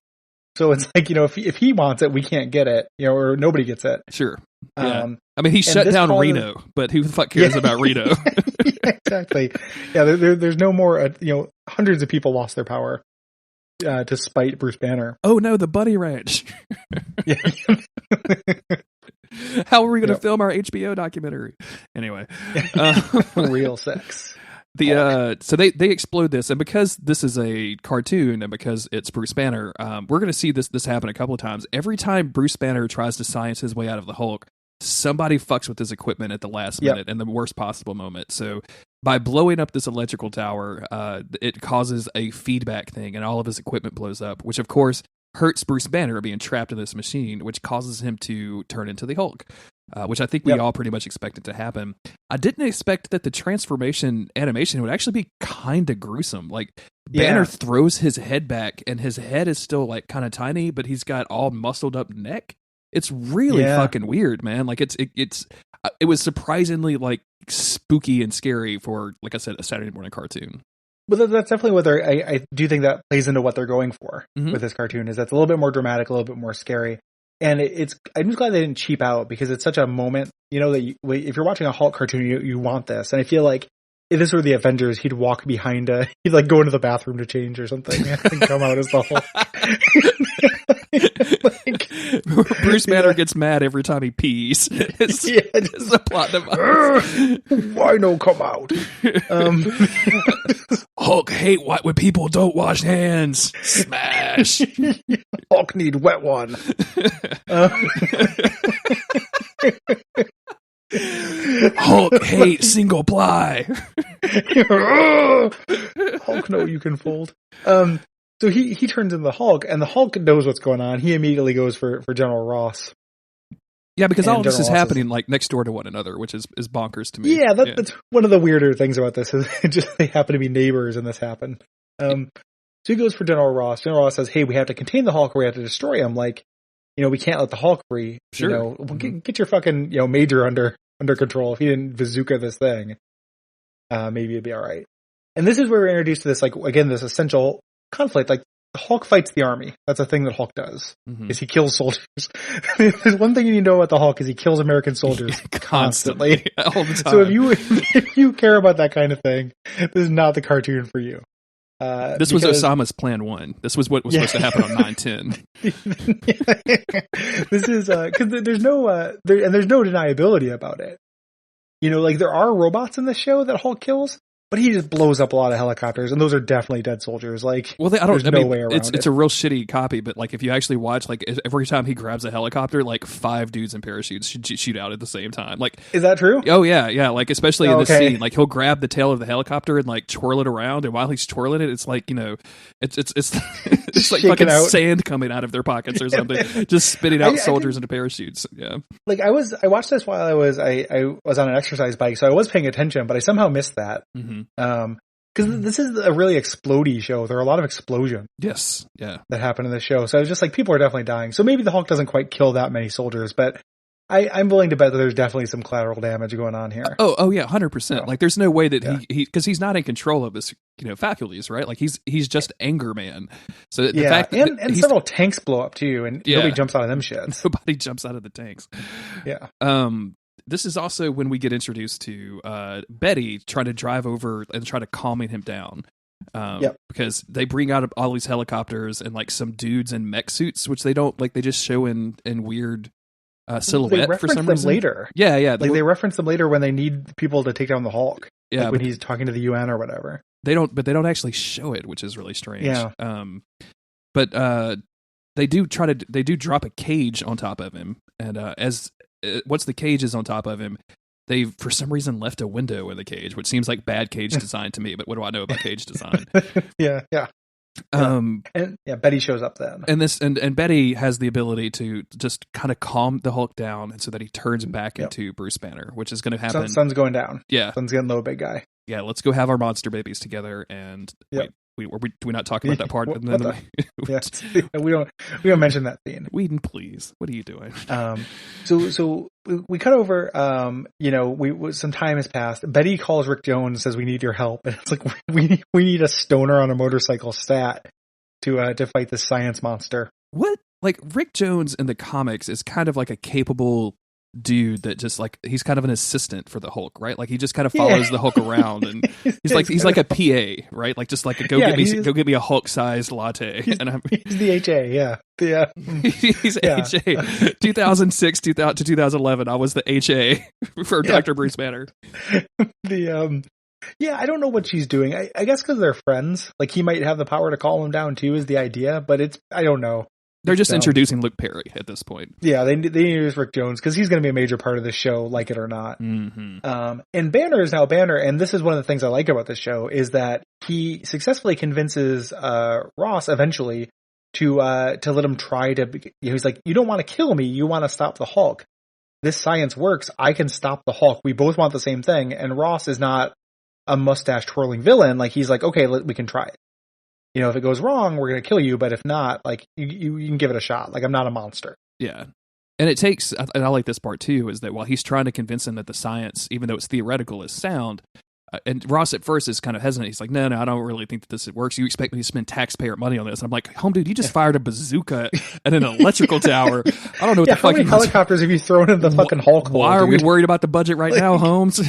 So it's like, if he wants it, we can't get it, or nobody gets it. Sure. Yeah. I mean, he shut down Reno, but who the fuck cares about Reno? Exactly. Yeah, there's no more, hundreds of people lost their power to spite Bruce Banner. Oh no, the Bunny Ranch. How are we going to film our HBO documentary? Anyway. Real sex. So they explode this, and because this is a cartoon and because it's Bruce Banner, we're going to see this happen a couple of times. Every time Bruce Banner tries to science his way out of the Hulk, somebody fucks with his equipment at the last minute in the worst possible moment. So by blowing up this electrical tower, it causes a feedback thing, and all of his equipment blows up, which of course hurts Bruce Banner being trapped in this machine, which causes him to turn into the Hulk. Which I think we all pretty much expected to happen. I didn't expect that the transformation animation would actually be kind of gruesome. Like, Banner throws his head back, and his head is still like kind of tiny, but he's got all muscled up neck. It's really fucking weird, man. Like it was surprisingly like spooky and scary for, like I said, a Saturday morning cartoon. Well, that's definitely what I do think that plays into what they're going for with this cartoon. Is that's a little bit more dramatic, a little bit more scary. And I'm just glad they didn't cheap out, because it's such a moment, that if you're watching a Hulk cartoon, you want this. And I feel like if this were the Avengers, he'd walk behind he'd like go into the bathroom to change or something and come out as the Hulk. Bruce Banner gets mad every time he pees. It's a plot device. Why no come out? Hulk hate when people don't wash hands. Smash. Hulk need wet one. Hulk hate single ply. Hulk know you can fold. So he turns into the Hulk, and the Hulk knows what's going on. He immediately goes for General Ross. Yeah, because all of this is happening like next door to one another, which is bonkers to me. Yeah, that's one of the weirder things about this, is just they happen to be neighbors and this happened. So he goes for General Ross. General Ross says, "Hey, we have to contain the Hulk, or we have to destroy him. Like, we can't let the Hulk free. Sure. Get your fucking major under control. If he didn't bazooka this thing, maybe it'd be all right." And this is where we're introduced to this, like, again, this essential conflict. Like, the Hulk fights the army. That's a thing that Hulk does. Is he kills soldiers. There's one thing you need to know about the Hulk, is he kills American soldiers constantly. All the time. So if you care about that kind of thing, this is not the cartoon for you. This was Osama's Plan 1. This was what was supposed to happen on 9/10. This is because there's no there's no deniability about it. Like, there are robots in the show that Hulk kills, But he just blows up a lot of helicopters, and those are definitely dead soldiers. Like, well, there's no way around it's a real shitty copy, but like if you actually watch, like every time he grabs a helicopter, like 5 dudes in parachutes shoot out at the same time. Like, is that true? Oh yeah. Like especially in this scene, like he'll grab the tail of the helicopter and like twirl it around, and while he's twirling it, it's like it's it's like fucking sand coming out of their pockets or something, just spitting out soldiers into parachutes. Yeah. Like I watched this while I was on an exercise bike, so I was paying attention, but I somehow missed that. Mm-hmm. Because this is a really explodey show. There are a lot of explosions. Yes, yeah, that happen in the show. So I was just like, people are definitely dying. So maybe the Hulk doesn't quite kill that many soldiers, but I'm willing to bet that there's definitely some collateral damage going on here. Oh yeah, 100%. Like there's no way that he because he's not in control of his faculties, right? Like he's just anger man. So the fact that and several tanks blow up too, and nobody jumps out of them shits. Nobody jumps out of the tanks. Yeah. This is also when we get introduced to Betty trying to drive over and try to calming him down. Because they bring out all these helicopters and like some dudes in mech suits, which they don't like. They just show in weird silhouette for some reason. Later. Yeah. Like they reference them later when they need people to take down the Hulk. Yeah, like when he's talking to the UN or whatever. They don't actually show it, which is really strange. Yeah. But they do drop a cage on top of him, and once the cage is on top of him, they've for some reason left a window in the cage, which seems like bad cage design to me. But what do I know about cage design? Yeah. And Betty shows up then, and Betty has the ability to just kind of calm the Hulk down, and so that he turns back into Bruce Banner, which is going to happen. Sun's going down. Yeah, sun's getting low, big guy. Yeah, let's go have our monster babies together. And wait, do we not talk about that part? And then we don't mention that scene. Whedon, please, what are you doing? So we cut over. Some time has passed. Betty calls Rick Jones and says, "We need your help." And it's like we need a stoner on a motorcycle stat to fight this science monster. What? Like Rick Jones in the comics is kind of like a capable dude that just like he's kind of an assistant for the Hulk, right? Like he just kind of follows the Hulk around, and he's like a PA, right? Like just like get me a Hulk sized latte. He's the HA, yeah. He's HA. 2006 to 2011, I was the HA for Dr. Bruce Banner. I don't know what she's doing. I guess because they're friends. Like he might have the power to calm him down too, is the idea. But I don't know. They're just introducing Luke Perry at this point. Yeah, they introduce Rick Jones because he's going to be a major part of this show, like it or not. Mm-hmm. And Banner is now Banner, and this is one of the things I like about this show is that he successfully convinces Ross eventually to let him try to. He's like, "You don't want to kill me, you want to stop the Hulk. This science works. I can stop the Hulk. We both want the same thing." And Ross is not a mustache twirling villain. Like he's like, "Okay, we can try it. If it goes wrong, we're going to kill you. But if not, like you can give it a shot. Like I'm not a monster." Yeah. And it takes, and I like this part too, is that while he's trying to convince him that the science, even though it's theoretical, is sound, and Ross at first is kind of hesitant. He's like, no, I don't really think that this works. You expect me to spend taxpayer money on this? And I'm like, home dude, you just fired a bazooka at an electrical tower. I don't know what the fuck. How many helicopters have you thrown in the fucking Hulk hole? Why are we worried about the budget right now, Holmes?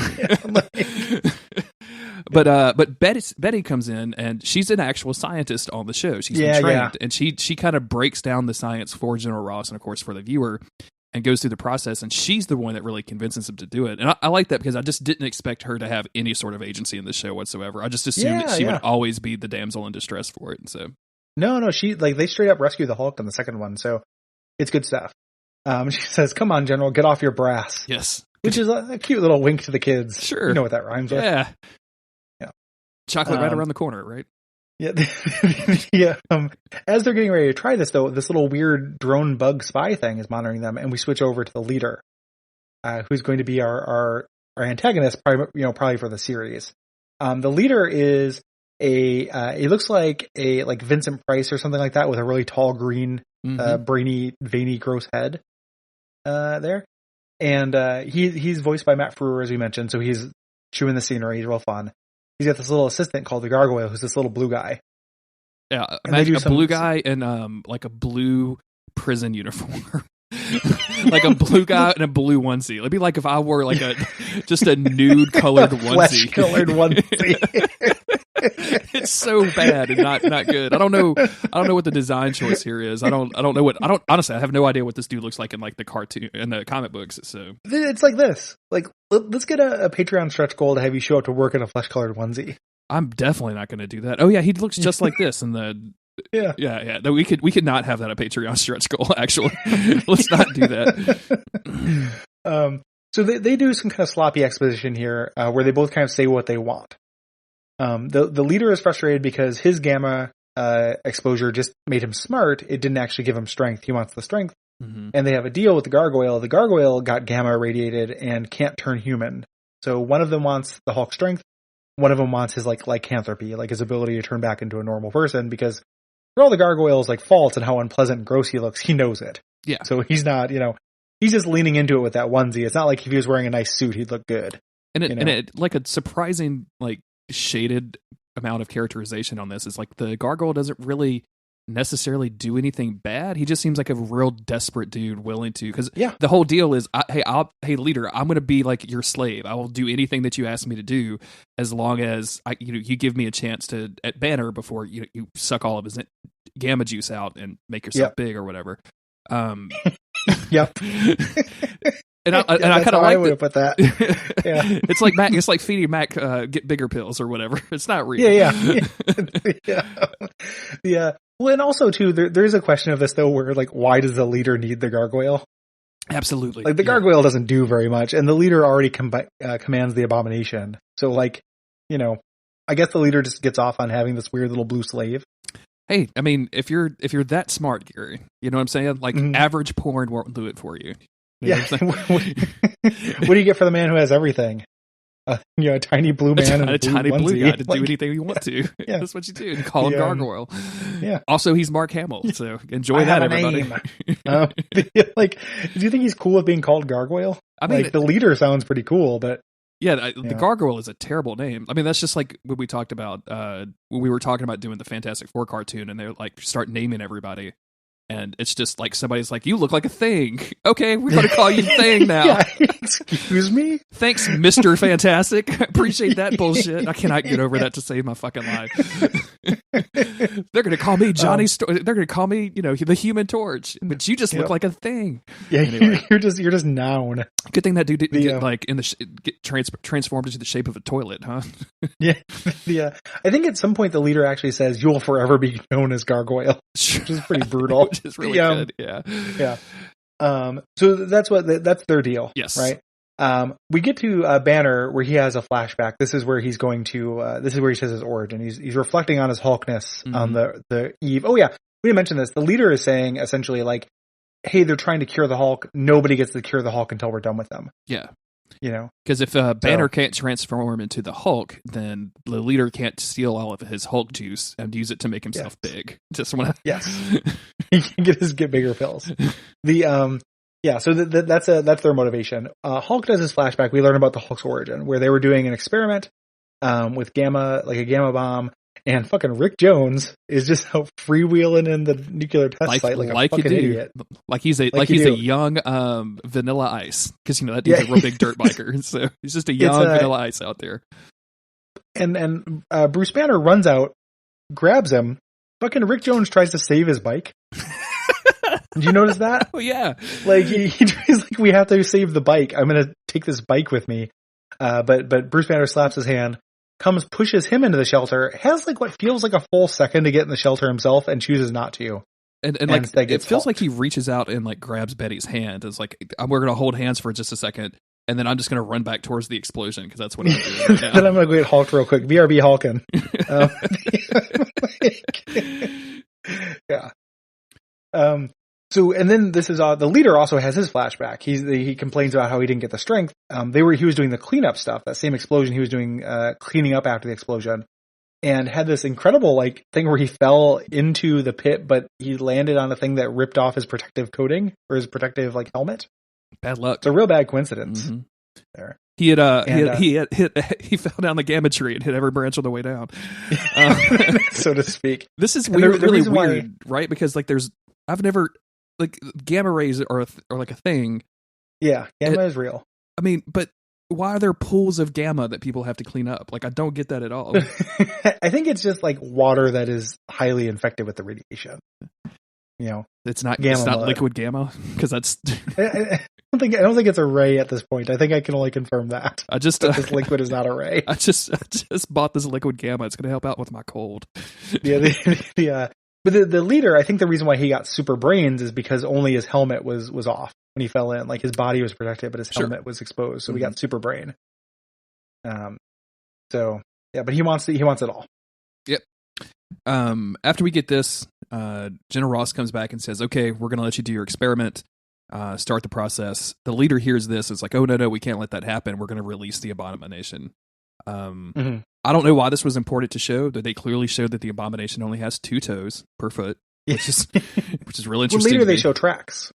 But Betty comes in, and she's an actual scientist on the show. She's been trained, and she kind of breaks down the science for General Ross and of course for the viewer, and goes through the process. And she's the one that really convinces him to do it. And I like that because I just didn't expect her to have any sort of agency in this show whatsoever. I just assumed that she would always be the damsel in distress for it. And so no, she they straight up rescue the Hulk in the second one, so it's good stuff. She says, "Come on, General, get off your brass." Yes, which is a cute little wink to the kids. Sure, you know what that rhymes with. Yeah. Chocolate right around the corner, right? Yeah. Yeah. As they're getting ready to try this, though, this little weird drone bug spy thing is monitoring them, and we switch over to the leader, who's going to be our antagonist, probably for the series. The leader is he looks like a Vincent Price or something like that, with a really tall, green, brainy, veiny, gross head there. And he's voiced by Matt Frewer, as we mentioned, so he's chewing the scenery. He's real fun. He's got this little assistant called the Gargoyle, who's this little blue guy. Yeah, imagine a blue guy in like a blue prison uniform. Like a blue guy in a blue onesie. It'd be like if I wore like just a nude colored onesie. Flesh colored onesie. It's so bad and not good. I don't know what the design choice here is. Honestly, I have no idea what this dude looks like in like the cartoon and the comic books. So it's like this. Like, let's get a Patreon stretch goal to have you show up to work in a flesh colored onesie. I'm definitely not going to do that. Oh yeah, he looks just like this in the. Yeah. We could not have that a Patreon stretch goal. Actually, let's not do that. So they do some kind of sloppy exposition here, where they both kind of say what they want. The leader is frustrated because his gamma exposure just made him smart. It didn't actually give him strength. He wants the strength, and they have a deal with the gargoyle. The gargoyle got gamma irradiated and can't turn human. So one of them wants the Hulk strength. One of them wants his like lycanthropy, like his ability to turn back into a normal person, because for all the gargoyle's like faults and how unpleasant and gross he looks, he knows it. Yeah. So he's not, he's just leaning into it with that onesie. It's not like if he was wearing a nice suit, he'd look good. And it like a surprising, like shaded amount of characterization on this is like the gargoyle doesn't really necessarily do anything bad. He just seems like a real desperate dude willing to, because the whole deal is, hey leader, I'm going to be like your slave. I will do anything that you ask me to do as long as you give me a chance to at Banner before you suck all of his gamma juice out and make yourself big or whatever. Yep. And I kind of like would have put that. Yeah. It's like feeding Mac get bigger pills or whatever. It's not real. Yeah. Well, and also too, there's a question of this though, where like, why does the leader need the gargoyle? Absolutely. Like the gargoyle doesn't do very much, and the leader already commands the abomination. So like, I guess the leader just gets off on having this weird little blue slave. Hey, I mean, if you're that smart, Gary, you know what I'm saying? Like average porn won't do it for you. What do you get for the man who has everything? A tiny blue man and a tiny blue guy to like, do anything you want to. Yeah. That's what you do. And call him Gargoyle. Yeah. Also, he's Mark Hamill, so enjoy that, everybody. Like, do you think he's cool with being called Gargoyle? I mean, like, the leader sounds pretty cool, but the Gargoyle is a terrible name. I mean, that's just like what we talked about when we were talking about doing the Fantastic Four cartoon, and they like start naming everybody. And it's just like somebody's like, you look like a thing. Okay, we're going to call you Thing now. Excuse me? Thanks, Mr. Fantastic. Appreciate that bullshit. I cannot get over that to save my fucking life. They're going to call me Johnny They're going to call me, the Human Torch. But you just look like a thing. Yeah, anyway. you're just noun. Good thing that dude didn't get like transformed into the shape of a toilet, huh? Yeah. I think at some point the leader actually says, "You'll forever be known as Gargoyle," which is pretty brutal. Which is really good. Yeah. So that's their deal. Yes. Right. We get to Banner where he has a flashback. This is where he's going to. This is where he says his origin. He's reflecting on his Hulkness on the eve. Oh yeah, we didn't mention this. The leader is saying essentially like, "Hey, they're trying to cure the Hulk. Nobody gets to cure the Hulk until we're done with them." Yeah. Because if Banner can't transform into the Hulk, then the leader can't steal all of his Hulk juice and use it to make himself big. Just want to. Yes. He can get bigger pills. So that's their motivation. Hulk does his flashback. We learn about the Hulk's origin, where they were doing an experiment with a gamma bomb, and fucking Rick Jones is just out freewheeling in the nuclear test site like a fucking idiot. Like he's a young Vanilla Ice, because that dude's a real big dirt biker. So he's just a young Vanilla Ice out there. And Bruce Banner runs out, grabs him. Fucking Rick Jones tries to save his bike. Did you notice that? Oh yeah. Like he's like, we have to save the bike. I'm gonna take this bike with me. But Bruce Banner slaps his hand, pushes him into the shelter, has like what feels like a full second to get in the shelter himself, and chooses not to. And like it feels like he reaches out and like grabs Betty's hand. It's like, we're gonna hold hands for just a second, and then I'm just gonna run back towards the explosion because that's what I'm doing right now. Then I'm gonna go get Hulk real quick. BRB Hulkin. Yeah. So, and then this is the leader also has his flashback. He complains about how he didn't get the strength. He was doing the cleanup stuff. That same explosion, he was doing cleaning up after the explosion, and had this incredible like thing where he fell into the pit, but he landed on a thing that ripped off his protective coating or his protective like helmet. Bad luck. It's a real bad coincidence. There. He fell down the gamma tree and hit every branch on the way down, so to speak. This is really weird, right? Because like I've never like gamma rays are like a thing. Yeah, gamma is real. I mean, but why are there pools of gamma that people have to clean up? Like, I don't get that at all. I think it's just like water that is highly infected with the radiation. You know, it's not mud. liquid gamma, because that's. I don't think it's a ray at this point. I think I can only confirm that. This liquid is not a ray. I just bought this liquid gamma. It's going to help out with my cold. Yeah, but the leader, I think the reason why he got super brains is because only his helmet was off when he fell in. Like, his body was protected, but his helmet was exposed, so we got super brain. So yeah, but he wants it all. Yep. After we get this, General Ross comes back and says, "Okay, we're going to let you do your experiment. Start the process." The leader hears this. It's like, "Oh no, we can't let that happen. We're going to release the abomination." I don't know why this was important to show. That they clearly showed that the abomination only has 2 toes per foot, which is really interesting. Well, later they show tracks.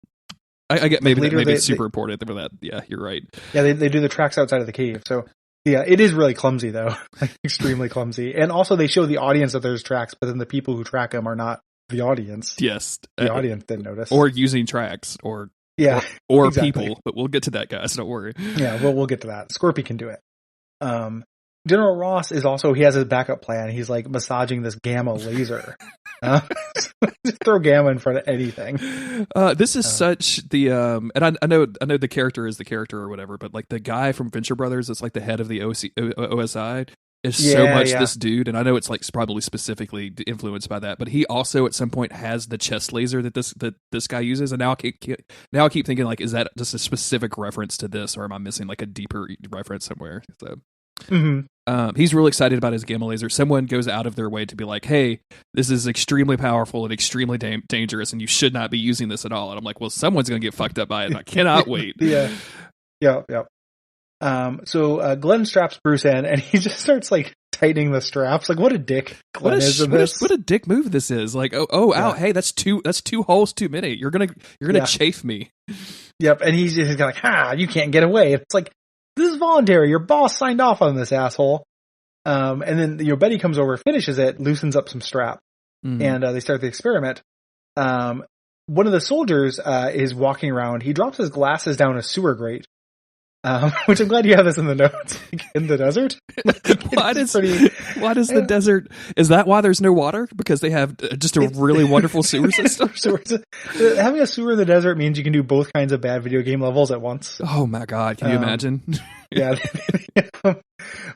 I get maybe it's super important for that. Yeah, you're right. Yeah, they do the tracks outside of the cave. So yeah, it is really clumsy though, like extremely clumsy. And also they show the audience that there's tracks, but then the people who track them are not the audience. Yes, the audience didn't notice, or using tracks, or exactly. people. But we'll get to that, guys. Don't worry. Yeah, we'll get to that. Scorpy can do it. General Ross is also, he has his backup plan. He's like massaging this gamma laser. Just throw gamma in front of anything. This is such the and I know the character is the character or whatever, but like the guy from Venture Brothers that's like the head of the OSI is so much this dude, and I know it's like probably specifically influenced by that, but he also at some point has the chest laser that this guy uses, and now I keep thinking, like, is that just a specific reference to this, or am I missing like a deeper reference somewhere? So. He's really excited about his gamma laser. Someone goes out of their way to be like, "Hey, this is extremely powerful and extremely dangerous, and you should not be using this at all." And I'm like, "Well, someone's going to get fucked up by it, and I cannot wait." Yeah. So Glenn straps Bruce in, and he just starts like tightening the straps. Like, what a dick Glenn is in this. What a dick move this is. Like, ow, hey, that's two holes too many. You're gonna chafe me. Yep, and he's just like, you can't get away. It's like, this is voluntary. Your boss signed off on this, asshole. And then Betty comes over, finishes it, loosens up some strap, and they start the experiment. One of the soldiers is walking around. He drops his glasses down a sewer grate, which I'm glad you have this in the notes. In the desert. Why does the desert? Is that why there's no water? Because they have just a really wonderful sewer system. Having a sewer in the desert means you can do both kinds of bad video game levels at once. Oh my god! Can you imagine? Yeah.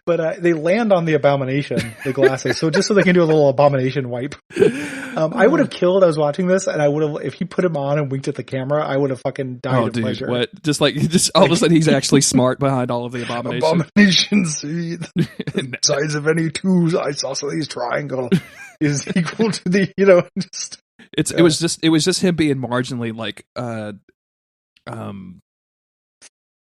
But they land on the abomination, the glasses, so just so they can do a little abomination wipe. I would have killed. I was watching this, and I would have, if he put him on and winked at the camera, I would have fucking died of pleasure. What? Just all of a sudden, he's actually smart behind all of the abominations. Abominations, the size of any two isosceles triangle is equal to the, just. It was just him being marginally like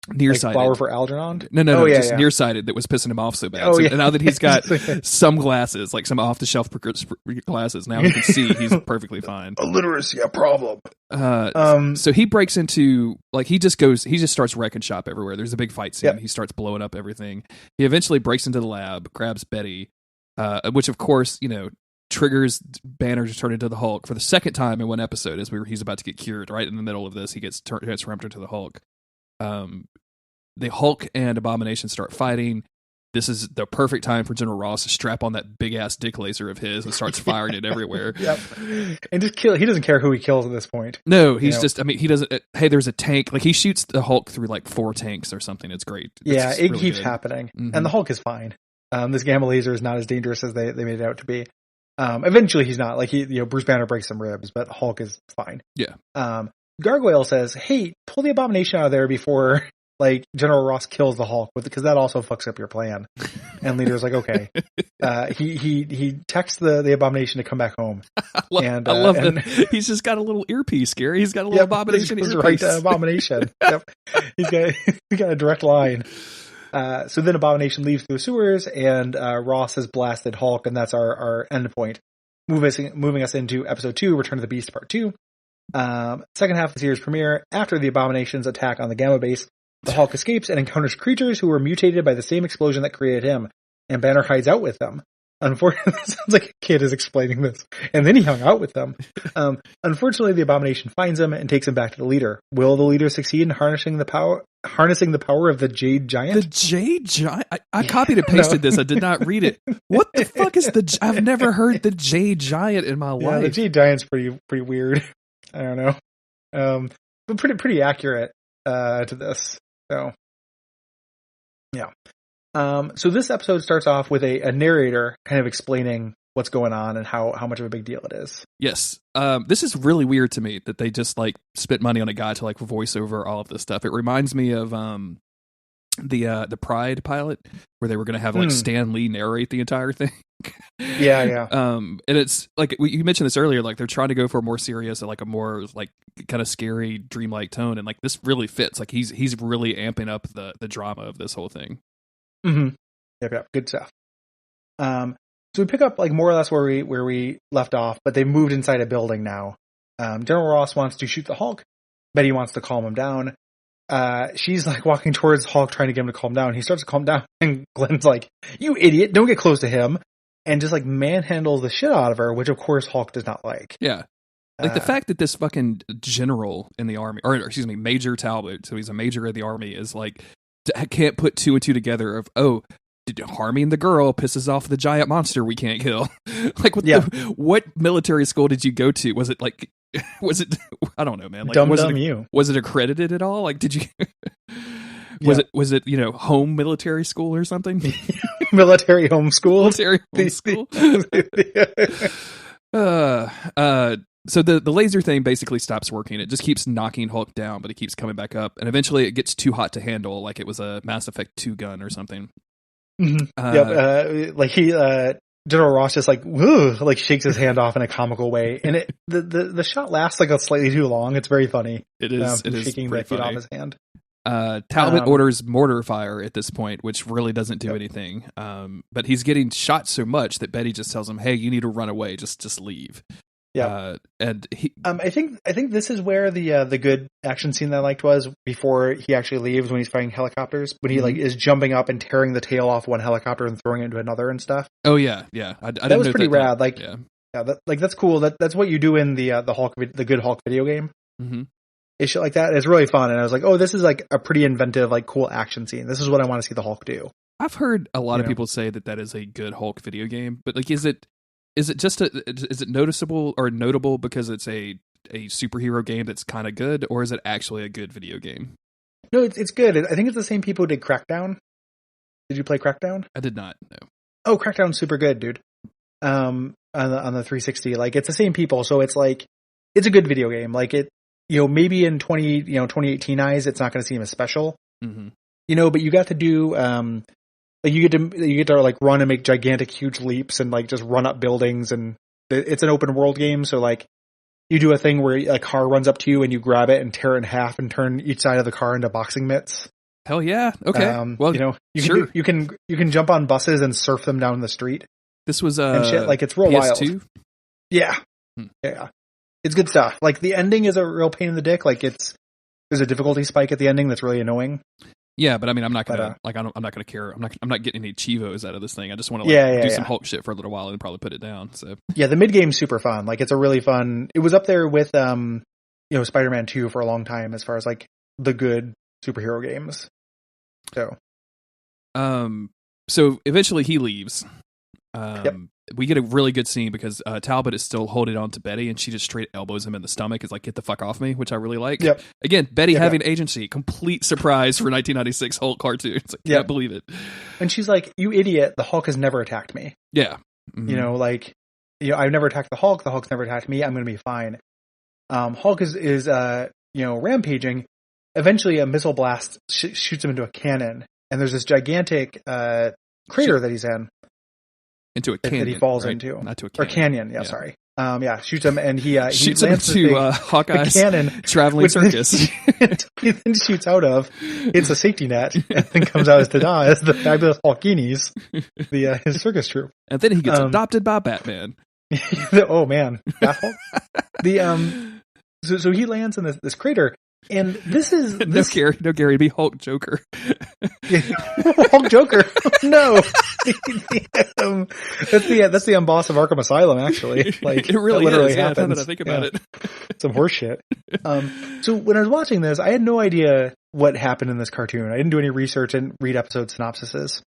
nearsighted. Like flower for Algernon? No, just nearsighted that was pissing him off so bad. And now that he's got some glasses, like some off-the-shelf glasses, now he can see he's perfectly fine. Illiteracy, a problem. So he breaks into, like, he just starts wrecking shop everywhere. There's a big fight scene. Yep. He starts blowing up everything. He eventually breaks into the lab, grabs Betty, which of course, triggers Banner to turn into the Hulk for the second time in one episode as he's about to get cured. Right in the middle of this, he gets transformed into the Hulk. The Hulk and Abomination start fighting. This is the perfect time for General Ross to strap on that big ass dick laser of his and starts firing it everywhere. Yep. And just kill. He doesn't care who he kills at this point. No, he's just, he doesn't, hey, there's a tank. Like, he shoots the Hulk through like 4 tanks or something. It's great. It really keeps happening. Mm-hmm. And the Hulk is fine. This gamma laser is not as dangerous as they made it out to be. Eventually he's not. Like, Bruce Banner breaks some ribs, but Hulk is fine. Yeah. Gargoyle says, "Hey, pull the Abomination out of there before like General Ross kills the Hulk, because that also fucks up your plan." And Leader's like, "Okay." He texts the Abomination to come back home. I love that. He's just got a little earpiece, Gary. He's got a little Abomination earpiece. Right to Abomination. Yep. He's got a direct line. So then Abomination leaves through the sewers, and Ross has blasted Hulk, and that's our end point. Moving us into episode 2, Return of the Beast Part 2. Second half of the series premiere. After the Abomination's attack on the Gamma base, the Hulk escapes and encounters creatures who were mutated by the same explosion that created him, and Banner hides out with them. unfortunately, it sounds like a kid is explaining this. And then he hung out with them. Unfortunately, the Abomination finds him and takes him back to the leader. Will the leader succeed in harnessing the power of the Jade Giant? The Jade Giant? I copied and pasted this. I did not read it. What the fuck is I've never heard the Jade Giant in my life. The Jade Giant's pretty weird. I don't know. But pretty accurate to this. So yeah. So this episode starts off with a narrator kind of explaining what's going on and how much of a big deal it is. Yes. This is really weird to me that they just like spent money on a guy to like voice over all of this stuff. It reminds me of the Pride pilot where they were going to have like Stan Lee narrate the entire thing. Yeah. And it's like you mentioned this earlier, like they're trying to go for a more serious and like a more like kind of scary dreamlike tone, and like this really fits. Like he's really amping up the drama of this whole thing. Mm-hmm. Yep. Good stuff. So we pick up like more or less where we left off, but they moved inside a building now. General Ross wants to shoot the Hulk. Betty wants to calm him down. She's like walking towards Hulk trying to get him to calm down. He starts to calm down and Glenn's like, "You idiot, don't get close to him." And just like manhandles the shit out of her, which of course Hulk does not like. Yeah. Like the fact that this fucking general in the army, or excuse me, Major Talbot, so he's a major in the army, is like, can't put two and two together of, harming the girl pisses off the giant monster we can't kill. Like, what military school did you go to? Was it like, I don't know, man. Like, was it accredited at all? Like, did you, was it, home military school or something? Military homeschool? Military homeschool? So the laser thing basically stops working. It just keeps knocking Hulk down, but it keeps coming back up. And eventually it gets too hot to handle, like it was a Mass Effect 2 gun or something. Mm-hmm. General Ross just like shakes his hand off in a comical way. And the shot lasts like a slightly too long. It's very funny. It is. It is shaking the feet off his hand. Talbot orders mortar fire at this point, which really doesn't do anything. But he's getting shot so much that Betty just tells him, "Hey, you need to run away. Just leave." Yeah. And he, I think this is where the good action scene that I liked was before he actually leaves, when he's fighting helicopters, when he like is jumping up and tearing the tail off one helicopter and throwing it into another and stuff. Oh yeah. That was pretty rad. That's cool. That's what you do in the good Hulk video game. Mm-hmm. It's shit like that. It's really fun, and I was like, oh, this is like a pretty inventive, like cool action scene. This is what I want to see the Hulk do. I've heard a lot of people say that is a good Hulk video game, but like, is it noticeable or notable because it's a superhero game that's kind of good, or is it actually a good video game? No, it's good. I think it's the same people who did Crackdown. Did you play Crackdown? I did not. No. Oh, Crackdown's super good, dude. On the 360, like it's the same people, so it's like it's a good video game. Like it, maybe in 2018 eyes, it's not going to seem as special. Mm-hmm. But you got to do you get to like run and make gigantic, huge leaps and like just run up buildings, and it's an open world game. So like you do a thing where a car runs up to you and you grab it and tear it in half and turn each side of the car into boxing mitts. Hell yeah. Okay. You can jump on buses and surf them down the street. This was and shit. Like it's real PS2? wild. Yeah. Yeah. It's good stuff. Like the ending is a real pain in the dick. Like there's a difficulty spike at the ending that's really annoying. Yeah, but I mean, I'm not gonna I'm not gonna care. I'm not getting any Chivos out of this thing. I just want to do some Hulk shit for a little while and probably put it down. So yeah, the mid game's super fun. Like it's a really fun. It was up there with Spider-Man 2 for a long time as far as like the good superhero games. So eventually he leaves. We get a really good scene because Talbot is still holding on to Betty, and she just straight elbows him in the stomach. Is like, "Get the fuck off me," which I really like. Yep. Again, Betty having agency, complete surprise for 1996 Hulk cartoon. It's like, can't believe it. And she's like, "You idiot! The Hulk has never attacked me." Yeah. Mm-hmm. I've never attacked the Hulk. The Hulk's never attacked me. I'm going to be fine. Hulk is rampaging. Eventually, a missile blast shoots him into a cannon, and there's this gigantic crater that he's in. Into a canyon that he falls right? into. Not to a canyon. Or canyon, sorry. Shoots him, and he shoots him into Hawkeye's cannon, traveling circus. He then shoots out of. It's a safety net, and then comes out as Tada as the fabulous Hulkinis, his circus troupe. And then he gets adopted by Batman. Oh man, Bat Hulk. So he lands in this crater, And this is this no Gary, be Hulk Joker. Hulk Joker. No, that's the boss of Arkham Asylum. Actually, like it really literally is. Yeah, happens. now that I think about it, some horse shit. So when I was watching this, I had no idea what happened in this cartoon. I didn't do any research and read episode synopsises.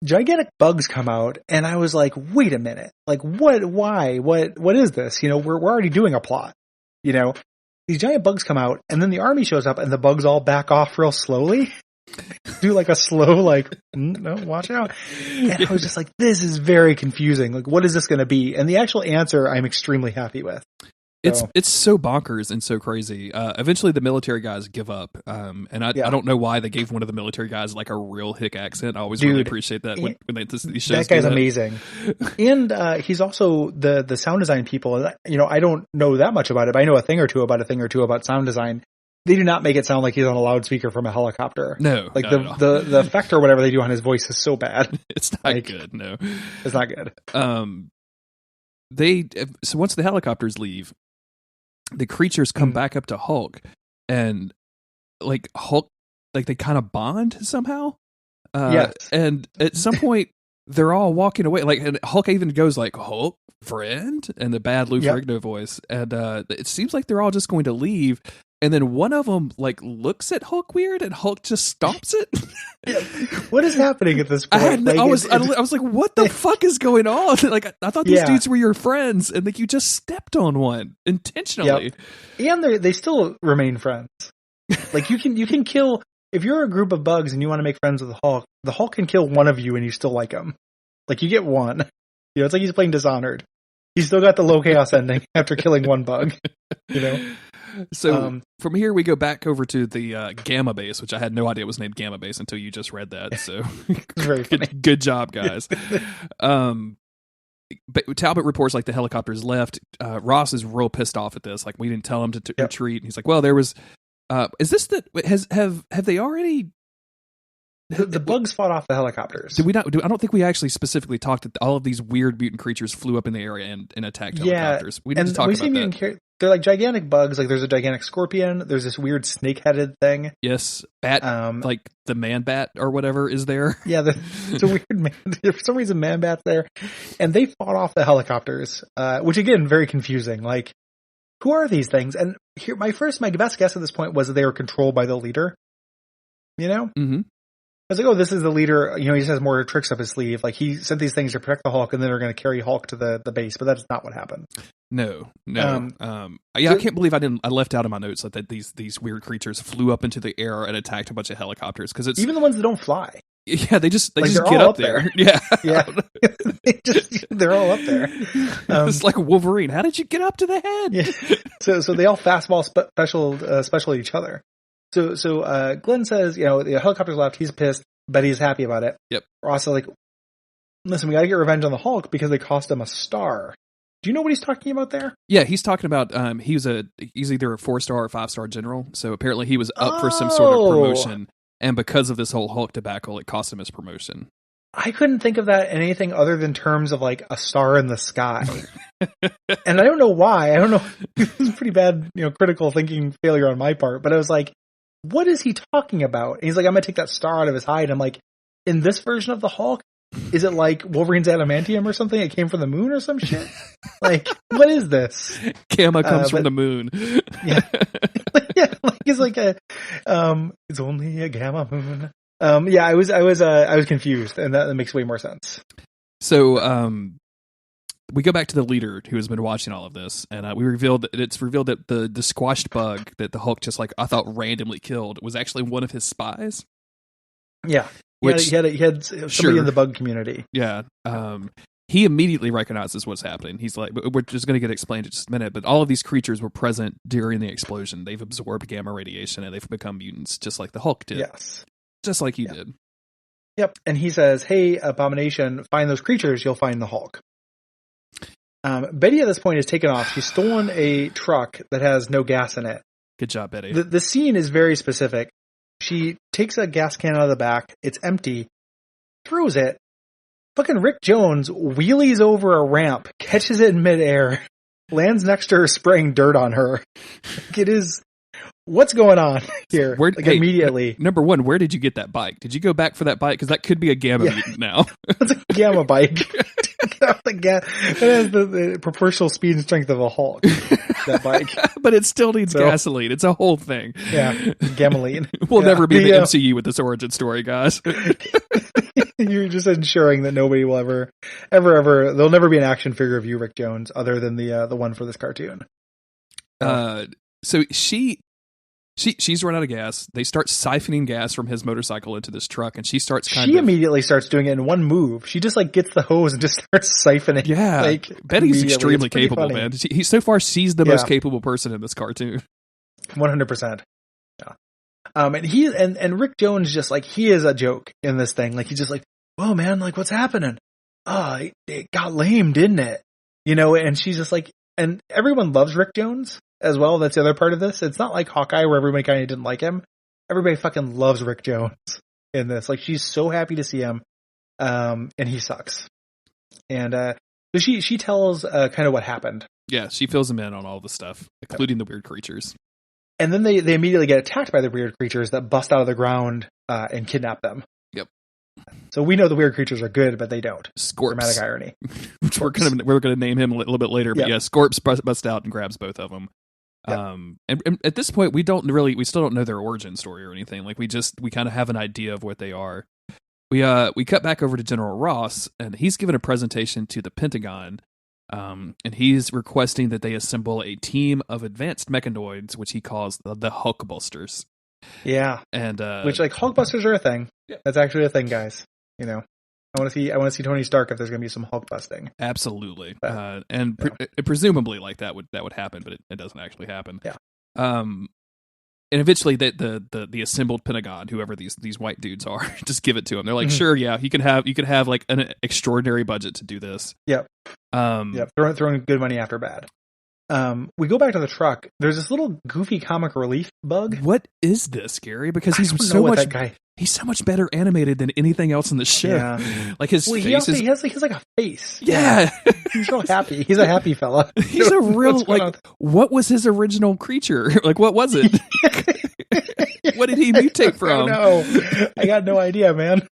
Gigantic bugs come out, and I was like, "Wait a minute! Like, what? Why? What is this? You know, we're already doing a plot. You know, these giant bugs come out, and then the army shows up, and the bugs all back off real slowly, do like a slow, like, no, watch out." And I was just like, "This is very confusing. Like, what is this going to be?" And the actual answer, I'm extremely happy with. It's so bonkers and so crazy. Eventually, the military guys give up, and I don't know why they gave one of the military guys like a real hick accent. I always really appreciate that when these shows. That guy's amazing, and he's also the sound design people. You know, I don't know that much about it, but I know a thing or two about sound design. They do not make it sound like he's on a loudspeaker from a helicopter. No, like the effect or whatever they do on his voice is so bad. It's not good. No, it's not good. So once the helicopters leave, the creatures come back up to Hulk, and like Hulk, like they kind of bond somehow. Yes. And at some point, they're all walking away. Like, and Hulk even goes like, "Hulk, friend," and the bad Lou Ferrigno voice. And it seems like they're all just going to leave. And then one of them like looks at Hulk weird, and Hulk just stomps it. What is happening at this point? I was like, what the fuck is going on? Like, I thought these dudes were your friends, and like you just stepped on one intentionally. Yep. And they still remain friends. Like you can kill if you're a group of bugs and you want to make friends with the Hulk can kill one of you and you still like him. Like you get one. You know, it's like he's playing Dishonored. He's still got the low chaos ending after killing one bug. You know. So from here we go back over to the Gamma Base, which I had no idea was named Gamma Base until you just read that. So very funny. Good job, guys. But Talbot reports like the helicopters left. Ross is real pissed off at this. Like we didn't tell him to retreat. And he's like, "Well, there was. Is this have they already?" The bugs fought off the helicopters. Did we not? I don't think we actually specifically talked that all of these weird mutant creatures flew up in the area and attacked helicopters. We didn't talk about that. They're like gigantic bugs. Like there's a gigantic scorpion. There's this weird snake-headed thing. Yes, bat. Like the man bat or whatever is there. Yeah, it's a weird man. For some reason, man bat's there, and they fought off the helicopters. Which again, very confusing. Like, who are these things? And here, my best guess at this point was that they were controlled by the leader. You know. Mm-hmm. I was like, oh, this is the leader. You know, he just has more tricks up his sleeve. Like he sent these things to protect the Hulk, and then they're going to carry Hulk to the base. But that's not what happened. No. I can't believe I left out of my notes that these weird creatures flew up into the air and attacked a bunch of helicopters because it's even the ones that don't fly. Yeah, they just get up there. Yeah, they're all up there. It's like Wolverine. How did you get up to the head? Yeah. So they all fastball special each other. So Glenn says, you know, the helicopter's left. He's pissed. Betty's happy about it. Yep. Ross is like, listen, we got to get revenge on the Hulk because they cost him a star. Do you know what he's talking about there? Yeah, he's talking about he's either a 4-star or 5-star general. So apparently he was up for some sort of promotion, and because of this whole Hulk debacle, it cost him his promotion. I couldn't think of that in anything other than terms of like a star in the sky. And I don't know why. I don't know. It was pretty bad, you know, critical thinking failure on my part. But I was like, what is he talking about? And he's like, I'm going to take that star out of his hide. I'm like, in this version of the Hulk, is it like Wolverine's adamantium or something? It came from the moon or some shit? Like, what is this? Gamma comes from the moon. Yeah. Yeah, like it's like it's only a gamma moon. I was confused, and that makes way more sense. So, we go back to the leader who has been watching all of this, and it's revealed that the squashed bug that the Hulk just like I thought randomly killed was actually one of his spies. Yeah, he had somebody in the bug community. Yeah, he immediately recognizes what's happening. He's like, we're just going to get explained in just a minute, but all of these creatures were present during the explosion. They've absorbed gamma radiation, and they've become mutants, just like the Hulk did. Yes, just like he did. Yep, and he says, "Hey, Abomination, find those creatures. You'll find the Hulk." Betty at this point has taken off. She's stolen a truck that has no gas in it. Good job, Betty. The scene is very specific. She takes a gas can out of the back. It's empty. Throws it. Fucking Rick Jones wheelies over a ramp, catches it in midair, lands next to her, spraying dirt on her. It is what's going on here? Hey, immediately. Number one, where did you get that bike? Did you go back for that bike? Because that could be a Gamma mutant now. It's a Gamma bike. It has the proportional speed and strength of a Hulk. That bike, but it still needs gasoline. It's a whole thing. Yeah, gasoline. We'll never be in the MCU with this origin story, guys. You're just ensuring that nobody will ever. There'll never be an action figure of you, Rick Jones, other than the one for this cartoon. So she's run out of gas. They start siphoning gas from his motorcycle into this truck, and she immediately starts doing it in one move. She just gets the hose and just starts siphoning. Yeah, Betty's extremely capable, man. So far, she's the most capable person in this cartoon. 100%. Yeah. And Rick Jones just he is a joke in this thing. He's just whoa, man, what's happening? Oh, it got lame, didn't it? And she's just and everyone loves Rick Jones as well. That's the other part of this. It's not like Hawkeye where everybody kind of didn't like him. Everybody fucking loves Rick Jones in this. She's so happy to see him. And he sucks. And, so she tells, kind of what happened. Yeah. She fills him in on all the stuff, including the weird creatures. And then they immediately get attacked by the weird creatures that bust out of the ground, and kidnap them. Yep. So we know the weird creatures are good, but they don't. Scorps. Dramatic irony. We're going to name him a little bit later, but Scorps busts out and grabs both of them. Yep. And at this point, we still don't know their origin story or anything. We kind of have an idea of what they are. We cut back over to General Ross, and he's given a presentation to the Pentagon, and he's requesting that they assemble a team of advanced mechanoids, which he calls the Hulkbusters. Yeah, and which Hulkbusters are a thing. Yeah. That's actually a thing, guys. I want to see Tony Stark if there's going to be some Hulk busting. Absolutely, presumably that would happen, but it doesn't actually happen. Yeah. And eventually, the assembled Pentagon, whoever these white dudes are, just give it to him. They're like, sure, yeah, you can have an extraordinary budget to do this. Yep. Throwing good money after bad. We go back to the truck. There's this little goofy comic relief bug. What is this, Gary? Because he's so much better animated than anything else in the show. Yeah. His face he has a face. Yeah. He's real happy. He's a happy fella. He's a real what was his original creature? What was it? What did he mutate from? I got no idea, man.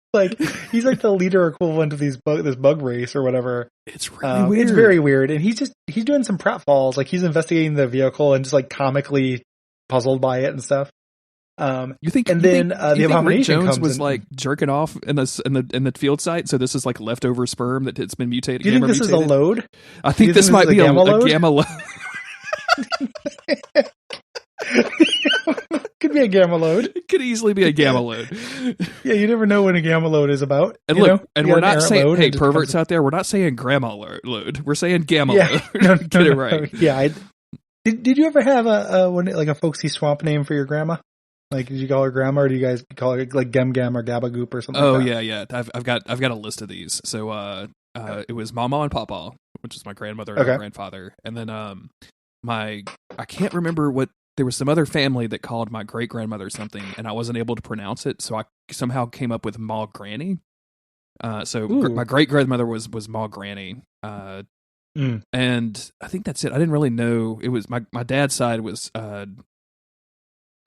He's the leader equivalent of this bug race or whatever. It's really weird. It's very weird. And he's doing some pratfalls. He's investigating the vehicle and just comically puzzled by it and stuff. The Abomination Rick Jones comes was jerking off in the field site, so this is leftover sperm that it's been mutated. Do you think this is a load? I think this might be a gamma load. Could be a gamma load. It could easily be a gamma load. Yeah, you never know when a gamma load is about. And we're not saying, hey, perverts out there, we're not saying grandma load. We're saying gamma load. Get it right. Yeah. Did you ever have a folksy swamp name for your grandma? Did you call her grandma, or do you guys call her Gem Gem or Gabagoop or something? Oh, yeah. I've got a list of these. So it was Mama and Papa, which is my grandmother and my grandfather, and then I can't remember what. There was some other family that called my great grandmother something, and I wasn't able to pronounce it, so I somehow came up with Ma Granny. My great grandmother was Ma Granny, and I think that's it. I didn't really know. It was my dad's side was my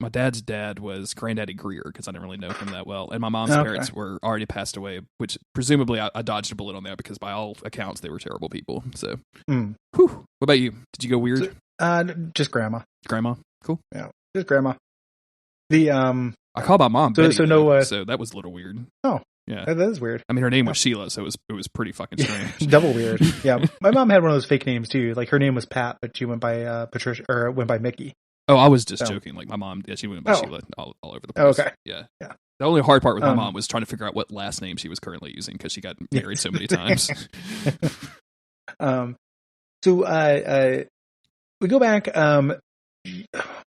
dad's dad was Granddaddy Greer, because I didn't really know him that well, and my mom's parents were already passed away, which presumably I dodged a bullet on that, because by all accounts they were terrible people. So, Whew. What about you? Did you go weird? Just grandma. Grandma. Cool. Yeah, just grandma. I called my mom Betty, so that was a little weird. Oh, yeah, that is weird. I mean, her name was Sheila, so it was pretty fucking strange. Double weird. Yeah, my mom had one of those fake names too. Her name was Pat, but she went by Patricia, or went by Mickey. Oh, I was just joking. My mom, she went by Sheila all over the place. Okay. Yeah. The only hard part with my mom was trying to figure out what last name she was currently using, because she got married so many times. So we go back.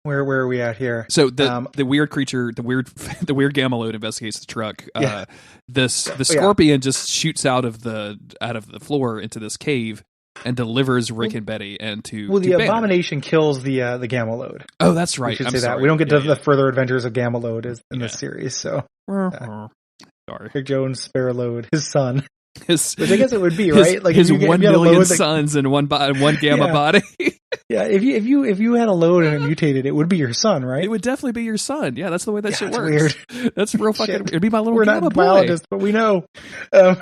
Where are we at here? So the weird creature, the weird gamma load investigates the truck. The scorpion just shoots out of the floor into this cave and delivers Rick and Betty the Abomination kills the gamma load. Oh, that's right. We should say that. We don't get to the further adventures of gamma load in this series. So sorry, Rick Jones, Spare Load, his son. Which I guess it would be, right? Like his if you 1 had a million load suns and one gamma body. Yeah, if you had a load and it mutated, it would be your son, right? It would definitely be your son. Yeah, that's the way that shit works. Weird. That's real fucking. It'd be my little We're gamma not boy. biologists, but we know. So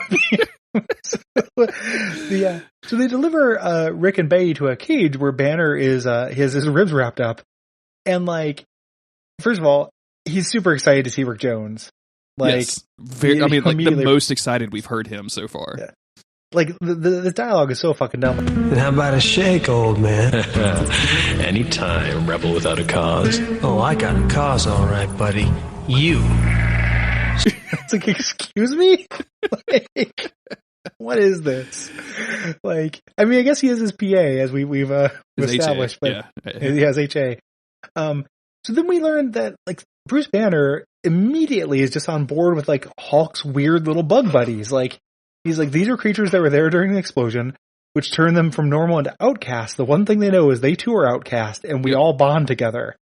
they deliver Rick and Betty to a cage where Banner is his ribs wrapped up, and like, first of all, he's super excited to see Rick Jones. Like, yes. I mean, like the most excited we've heard him so far. Yeah. Like the dialogue is so fucking dumb. Then how about a shake, old man? Anytime, rebel without a cause. Oh, I got a cause, all right, buddy. You. It's like, excuse me? Like, what is this? Like, I mean, I guess he is his PA, as we've established, HA, but he has HA. So then we learned that like Bruce Banner immediately is just on board with like Hulk's weird little bug buddies. Like, he's like, these are creatures that were there during the explosion, which turned them from normal into outcast. The one thing they know is they too are outcast, and we all bond together.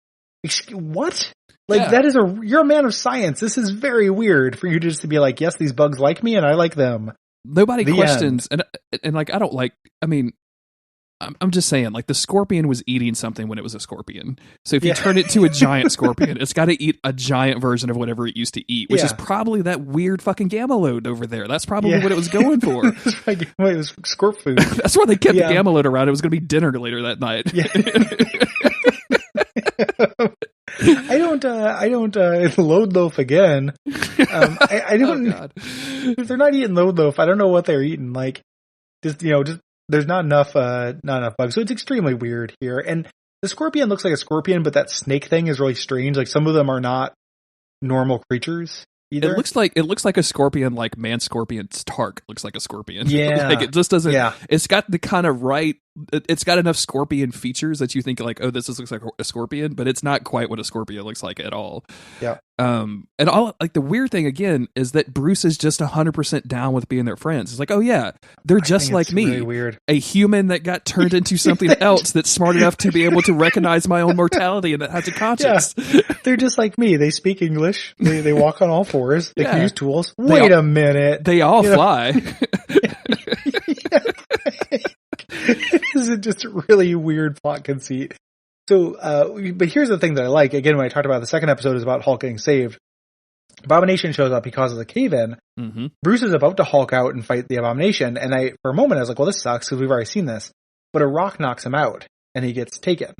What? Like, that is you're a man of science. This is very weird for you just to be like, yes, these bugs like me and I like them. Nobody questions, and like, I don't like, I mean, I'm just saying, like, the scorpion was eating something when it was a scorpion. So if you turn it to a giant scorpion, it's got to eat a giant version of whatever it used to eat, which is probably that weird fucking gamma load over there. That's probably what it was going for. It was scorp food. That's why they kept the gamma load around. It was going to be dinner later that night. Yeah. I don't load loaf again. I don't. If they're not eating load loaf, I don't know what they're eating. Like, just there's not enough bugs, so it's extremely weird here. And the scorpion looks like a scorpion, but that snake thing is really strange. Like, some of them are not normal creatures either. It looks like a scorpion, like Man Scorpion's Tark looks like a scorpion. Yeah, like, it just doesn't. Yeah, it's got the kind of right. It's got enough scorpion features that you think like, oh, this looks like a scorpion, but it's not quite what a scorpion looks like at all. Yeah. And all like the weird thing again is that Bruce is just 100% down with being their friends. It's like, oh yeah, they're just like me, really weird. A human that got turned into something else that's smart enough to be able to recognize my own mortality and that has a conscience. Yeah. They're just like me. They speak English. They walk on all fours. They can use tools. Wait a minute. They all fly. This is just a really weird plot conceit. So, but here's the thing that I like. Again, when I talked about the second episode is about Hulk getting saved. Abomination shows up because of the cave-in. Mm-hmm. Bruce is about to Hulk out and fight the Abomination, and for a moment I was like, well, this sucks because we've already seen this. But a rock knocks him out, and he gets taken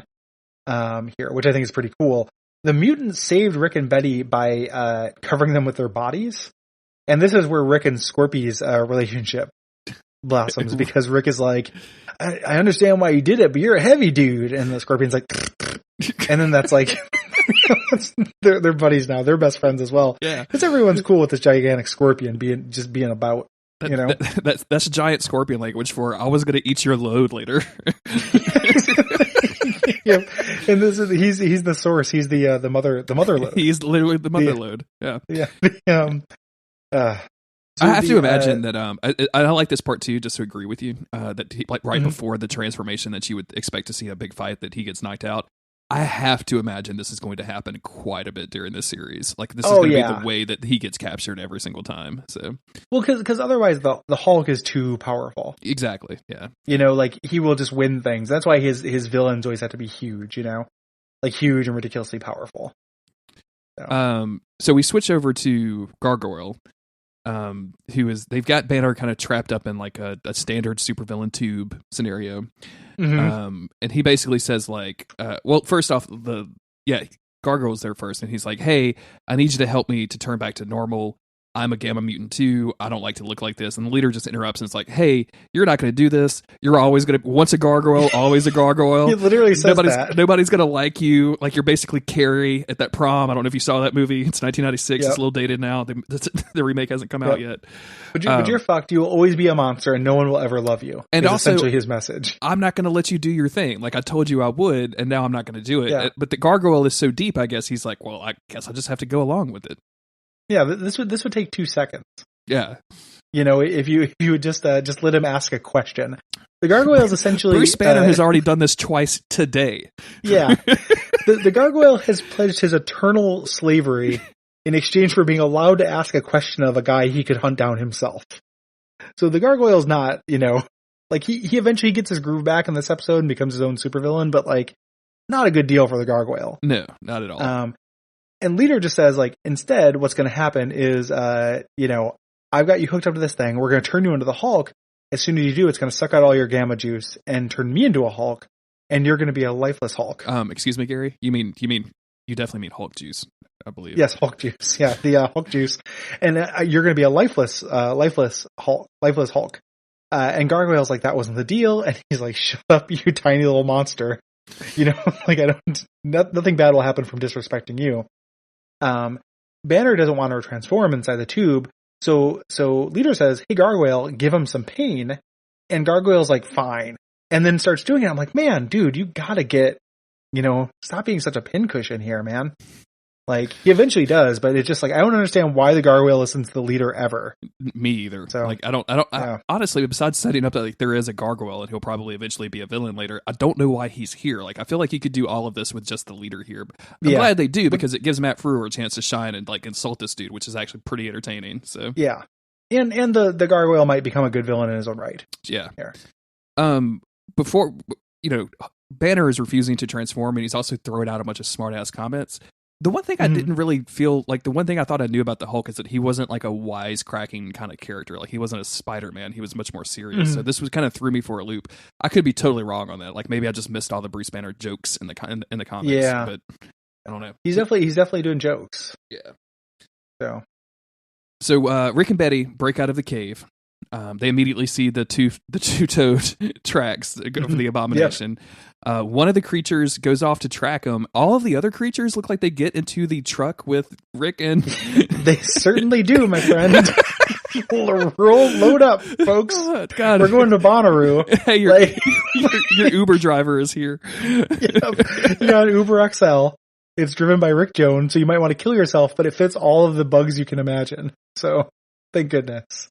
here, which I think is pretty cool. The mutants saved Rick and Betty by covering them with their bodies, and this is where Rick and Scorpy's relationship blossoms, because Rick is like, I understand why you did it, but you're a heavy dude, and the Scorpion's like, and then that's like, they're buddies now. They're best friends as well. Yeah, because everyone's cool with this gigantic Scorpion being about. That's giant Scorpion language for I was going to eat your load later. Yep. And this is he's the source. He's the mother load. He's literally the mother load. Yeah. Yeah. So I have to imagine that I like this part too, just to agree with you, that he, like right before the transformation that you would expect to see a big fight, that he gets knocked out. I have to imagine this is going to happen quite a bit during this series. Like, this is going to be the way that he gets captured every single time. So, well, because otherwise the Hulk is too powerful. Exactly. Yeah. Like, he will just win things. That's why his villains always have to be huge. Like huge and ridiculously powerful. So we switch over to Gargoyle. They've got Banner kind of trapped up in like a standard supervillain tube scenario. Mm-hmm. And he basically says like, first off, Gargoyle's there first, and he's like, hey, I need you to help me to turn back to normal. I'm a gamma mutant too. I don't like to look like this. And the leader just interrupts and it's like, hey, you're not going to do this. You're always going to, once a gargoyle, always a gargoyle. He literally says that. Nobody's going to like you. Like, you're basically Carrie at that prom. I don't know if you saw that movie. It's 1996. Yep. It's a little dated now. The remake hasn't come out yet. But you're fucked. You will always be a monster and no one will ever love you. And also, essentially his message. I'm not going to let you do your thing. Like, I told you I would, and now I'm not going to do it. Yeah. But the gargoyle is so deep, I guess he's like, well, I guess I just have to go along with it. Yeah, this would take 2 seconds. Yeah, if you would just let him ask a question. The gargoyle is essentially Bruce Banner has already done this twice today. Yeah, the gargoyle has pledged his eternal slavery in exchange for being allowed to ask a question of a guy he could hunt down himself. So the Gargoyle's not, like he eventually gets his groove back in this episode and becomes his own supervillain, but like not a good deal for the Gargoyle. No, not at all. And Leader just says like, instead, what's going to happen is, I've got you hooked up to this thing. We're going to turn you into the Hulk. As soon as you do, it's going to suck out all your gamma juice and turn me into a Hulk, and you're going to be a lifeless Hulk. Excuse me, Gary. You definitely mean Hulk juice, I believe. Yes, Hulk juice. Yeah, the Hulk juice, and you're going to be a lifeless Hulk. And Gargoyle's like, that wasn't the deal, and he's like, shut up, you tiny little monster. Like nothing bad will happen from disrespecting you. Banner doesn't want to transform inside the tube, so Leader says, hey Gargoyle, give him some pain, and Gargoyle's like, fine, and then starts doing it. I'm like, man, dude, you gotta get, stop being such a pincushion here, man. Like, he eventually does, but it's just like, I don't understand why the Gargoyle listens to the Leader ever. Me either. So, like, I honestly, besides setting up that like there is a Gargoyle and he'll probably eventually be a villain later, I don't know why he's here. Like, I feel like he could do all of this with just the Leader here. I'm glad they do, because it gives Matt Frewer a chance to shine and like insult this dude, which is actually pretty entertaining. So yeah, and the Gargoyle might become a good villain in his own right. Yeah. Here. Before, Banner is refusing to transform, and he's also throwing out a bunch of smart ass comments. The one thing I didn't really feel like, the one thing I thought I knew about the Hulk is that he wasn't like a wisecracking kind of character. Like, he wasn't a Spider-Man. He was much more serious. So this was kind of threw me for a loop. I could be totally wrong on that. Like, maybe I just missed all the Bruce Banner jokes in the comics. Yeah, but I don't know. He's definitely doing jokes. Yeah. So Rick and Betty break out of the cave. They immediately see the two-toed tracks of the abomination. One of the creatures goes off to track them. All of the other creatures look like they get into the truck with Rick and... They certainly do, my friend. Load up, folks. God. We're going to Bonnaroo. Hey, your Uber driver is here. Yep. You got an Uber XL. It's driven by Rick Jones, so you might want to kill yourself, but it fits all of the bugs you can imagine. So, thank goodness.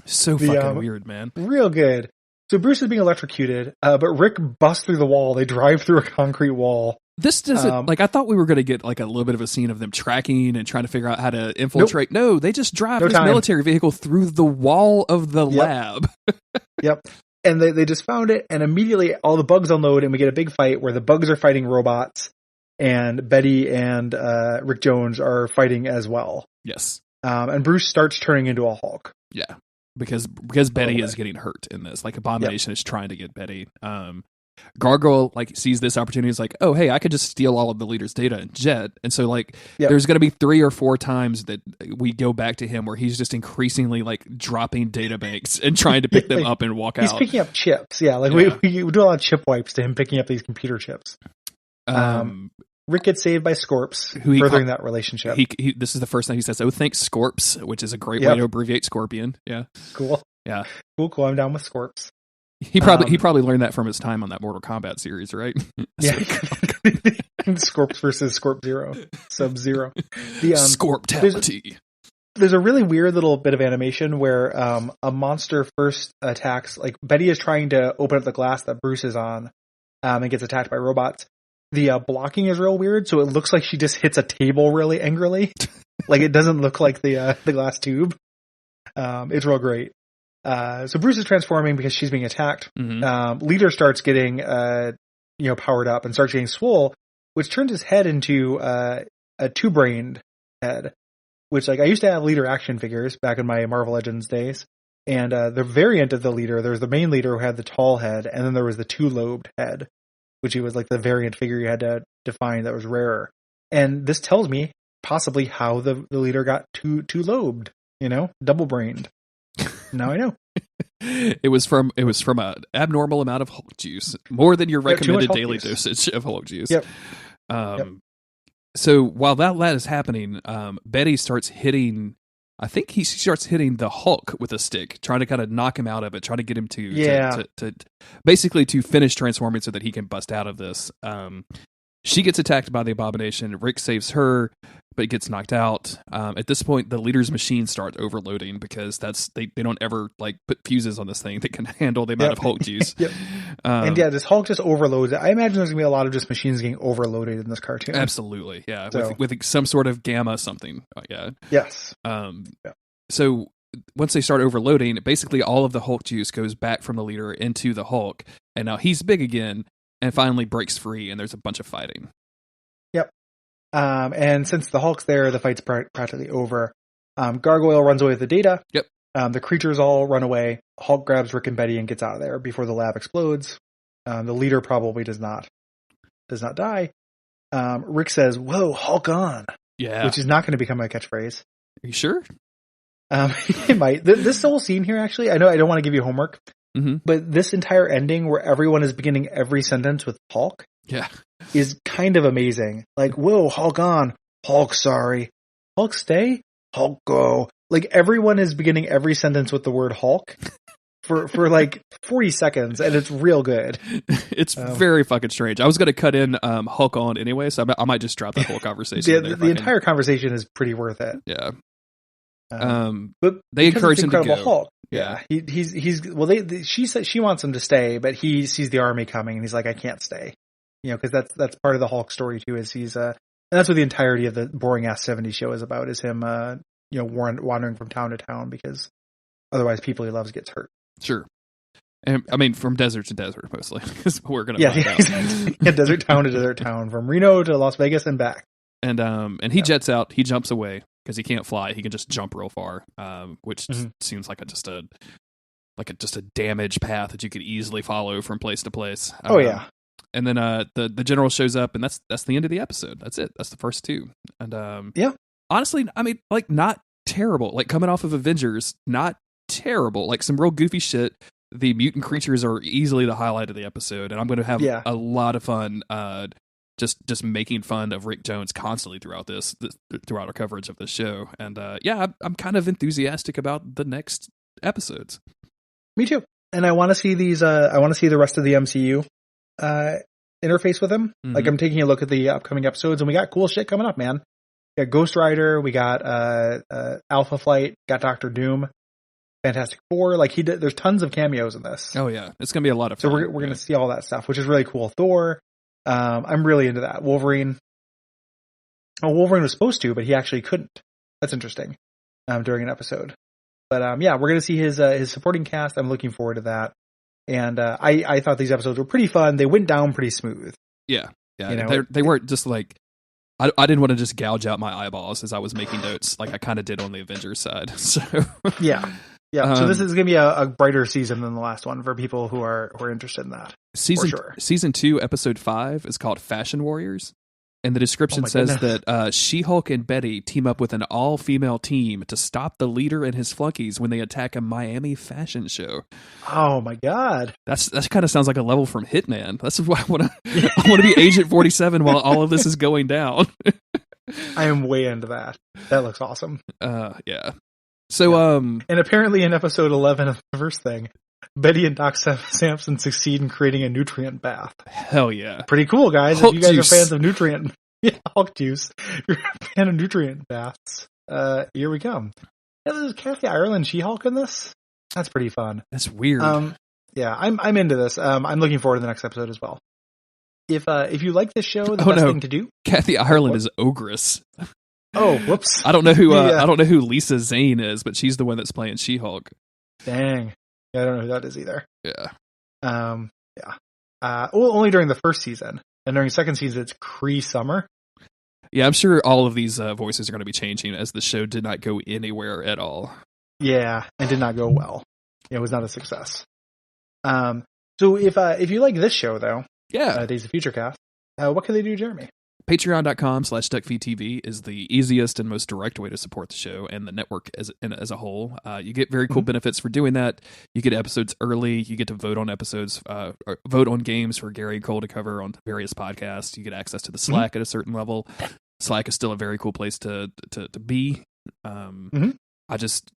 So fucking weird, man. Real good. So Bruce is being electrocuted, but Rick busts through the wall. They drive through a concrete wall. This doesn't, like, I thought we were going to get like a little bit of a scene of them tracking and trying to figure out how to infiltrate. Nope. No, they just drive this military vehicle through the wall of the lab. Yep. And they just found it, and immediately all the bugs unload, and we get a big fight where the bugs are fighting robots, and Betty and Rick Jones are fighting as well. Yes. And Bruce starts turning into a Hulk. Yeah. Because Betty is getting hurt in this. Like, Abomination is trying to get Betty. Gargoyle like sees this opportunity. Is like, oh hey, I could just steal all of the Leader's data and jet. And so like, there's going to be 3 or 4 times that we go back to him where he's just increasingly like dropping data banks and trying to pick them up and walk out. He's picking up chips. Yeah, like we do a lot of chip wipes to him picking up these computer chips. Rick gets saved by Scorps, furthering that relationship. This is the first time he says, "Oh, thanks, Scorps," which is a great way to abbreviate Scorpion. Yeah, cool. Yeah, cool. I'm down with Scorps. He probably learned that from his time on that Mortal Kombat series, right? Yeah, Scorps versus Sub-Zero. The Scorptality. There's a really weird little bit of animation where a monster first attacks. Like, Betty is trying to open up the glass that Bruce is on, and gets attacked by robots. The blocking is real weird, so it looks like she just hits a table really angrily. Like, it doesn't look like the glass tube. It's real great. So Bruce is transforming because she's being attacked. Leader starts getting powered up and starts getting swole, which turns his head into a 2-brained head. Which, like, I used to have Leader action figures back in my Marvel Legends days, and the variant of the Leader, there's the main Leader who had the tall head, and then there was the 2-lobed head, which was like the variant figure you had to define that was rarer. And this tells me possibly how the Leader got two-lobed, double-brained. Now I know. It was from an abnormal amount of Hulk juice, more than your recommended daily dosage of Hulk juice. Yep. So while that is happening, Betty starts hitting. I think she starts hitting the Hulk with a stick, trying to kind of knock him out of it, trying to get him to basically to finish transforming so that he can bust out of this. She gets attacked by the Abomination. Rick saves her, but gets knocked out. At this point, the Leader's machine starts overloading because they don't ever like put fuses on this thing that can handle the amount of Hulk juice. This Hulk just overloads it. I imagine there's gonna be a lot of just machines getting overloaded in this cartoon. Absolutely, yeah, with some sort of gamma something. Yeah. Yes. So once they start overloading, basically all of the Hulk juice goes back from the leader into the Hulk, and now he's big again, and finally breaks free, and there's a bunch of fighting. Yep. And since the Hulk's there, the fight's practically over. Gargoyle runs away with the data. Yep. The creatures all run away. Hulk grabs Rick and Betty and gets out of there before the lab explodes. The leader probably does not die. Rick says, "Whoa, Hulk on!" Yeah, which is not going to become my catchphrase. Are you sure? It might. This whole scene here, actually, I know I don't want to give you homework, but this entire ending where everyone is beginning every sentence with Hulk, is kind of amazing. Like, whoa, Hulk on, Hulk sorry, Hulk stay, Hulk go. Like, everyone is beginning every sentence with the word Hulk for like 40 seconds, and it's real good. It's very fucking strange. I was going to cut in Hulk on anyway, so I might just drop that whole conversation. The entire conversation is pretty worth it. Yeah. But they encourage him to go. Hulk. Yeah. He's well. She said she wants him to stay, but he sees the army coming, and he's like, I can't stay. Because that's part of the Hulk story too. Is he's and that's what the entirety of the boring ass 70s show is about. Is him wandering from town to town because otherwise people he loves gets hurt. Sure. And I mean, from desert to desert mostly, because we're gonna desert town to desert town, from Reno to Las Vegas and back. And he jets out. He jumps away because he can't fly. He can just jump real far, which seems like just a damage path that you could easily follow from place to place. And then the general shows up, and that's the end of the episode. That's it. That's the first two. And honestly, I mean, like, not terrible. Like, coming off of Avengers, not terrible. Like, some real goofy shit. The mutant creatures are easily the highlight of the episode, and I'm going to have a lot of fun just making fun of Rick Jones constantly throughout throughout our coverage of this show. And I'm kind of enthusiastic about the next episodes. Me too. And I want to see these. I want to see the rest of the MCU interface with him. Like, I'm taking a look at the upcoming episodes, and we got cool shit coming up, man. We got Ghost Rider, we got Alpha Flight, got Doctor Doom, Fantastic Four. Like, there's tons of cameos in this. Oh yeah, it's gonna be a lot of fun. So we're gonna see all that stuff, which is really cool. Thor, I'm really into that. Wolverine. Oh, Wolverine was supposed to, but he actually couldn't. That's interesting. During an episode, but we're gonna see his supporting cast. I'm looking forward to that. And I thought these episodes were pretty fun. They went down pretty smooth. Yeah. They weren't just like, I didn't want to just gouge out my eyeballs as I was making notes, like I kind of did on the Avengers side. So yeah. So this is gonna be a brighter season than the last one for people who are interested in that. Season 2, episode 5 is called Fashion Warriors. And the description says that She-Hulk and Betty team up with an all-female team to stop the leader and his flunkies when they attack a Miami fashion show. Oh my god, that kind of sounds like a level from Hitman. That's why I want to be Agent 47 while all of this is going down. I am way into that. That looks awesome. Yeah. So and apparently in episode 11 of the first thing, Betty and Doc Samson succeed in creating a nutrient bath. Hell yeah. Pretty cool, guys. Hulk if you guys juice. are fans of nutrient, Hulk juice, you're a fan of nutrient baths, here we come. Yeah, there's Kathy Ireland She-Hulk in this. That's pretty fun. That's weird. I'm into this. I'm looking forward to the next episode as well. If you like this show, the best thing to do. Kathy Ireland is Ogress. Oh, whoops. I don't know who Lisa Zane is, but she's the one that's playing She-Hulk. Dang. Yeah, I don't know who that is either. Yeah. Only during the first season, and during the second season, it's Cree Summer. Yeah, I'm sure all of these voices are going to be changing as the show did not go anywhere at all. Yeah, it did not go well. It was not a success. So if you like this show though, Days of Future Cast, what can they do, Jeremy? Patreon.com/Duckfeed.tv is the easiest and most direct way to support the show and the network as a whole. You get very cool benefits for doing that. You get episodes early. You get to vote on episodes, vote on games for Gary and Cole to cover on various podcasts. You get access to the Slack at a certain level. Slack is still a very cool place to be. I just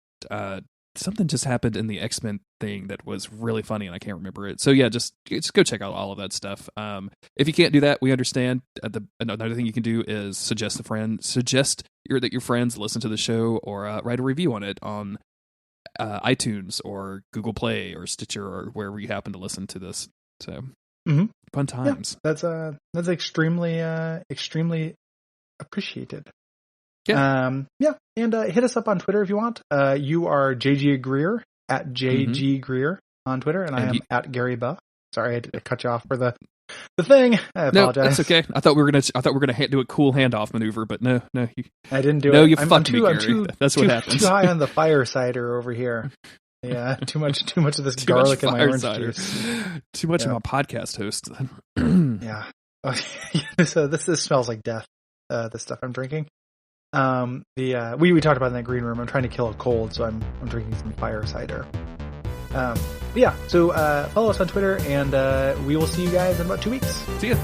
something just happened in the X-Men thing that was really funny, and I can't remember it. So yeah, just go check out all of that stuff. If you can't do that, we understand. Another thing you can do is suggest that your friends listen to the show or write a review on it on iTunes or Google Play or Stitcher or wherever you happen to listen to this. So fun times. Yeah, that's extremely appreciated. Yeah. And hit us up on Twitter if you want. You are JG Greer at JG Greer on Twitter, and I am at Gary Buh. Sorry, I had to cut you off for the thing. I apologize. No, that's okay. I thought we were gonna do a cool handoff maneuver, but no. I didn't do it. No, you fucked me, Gary. That's what happens. Too high on the fire cider over here. Yeah, too much of this garlic in my orange juice. Too much of my podcast host. Yeah. This smells like death. The stuff I'm drinking. We talked about it in that green room. I'm trying to kill a cold, so I'm drinking some fire cider. So follow us on Twitter, and we will see you guys in about 2 weeks. See ya.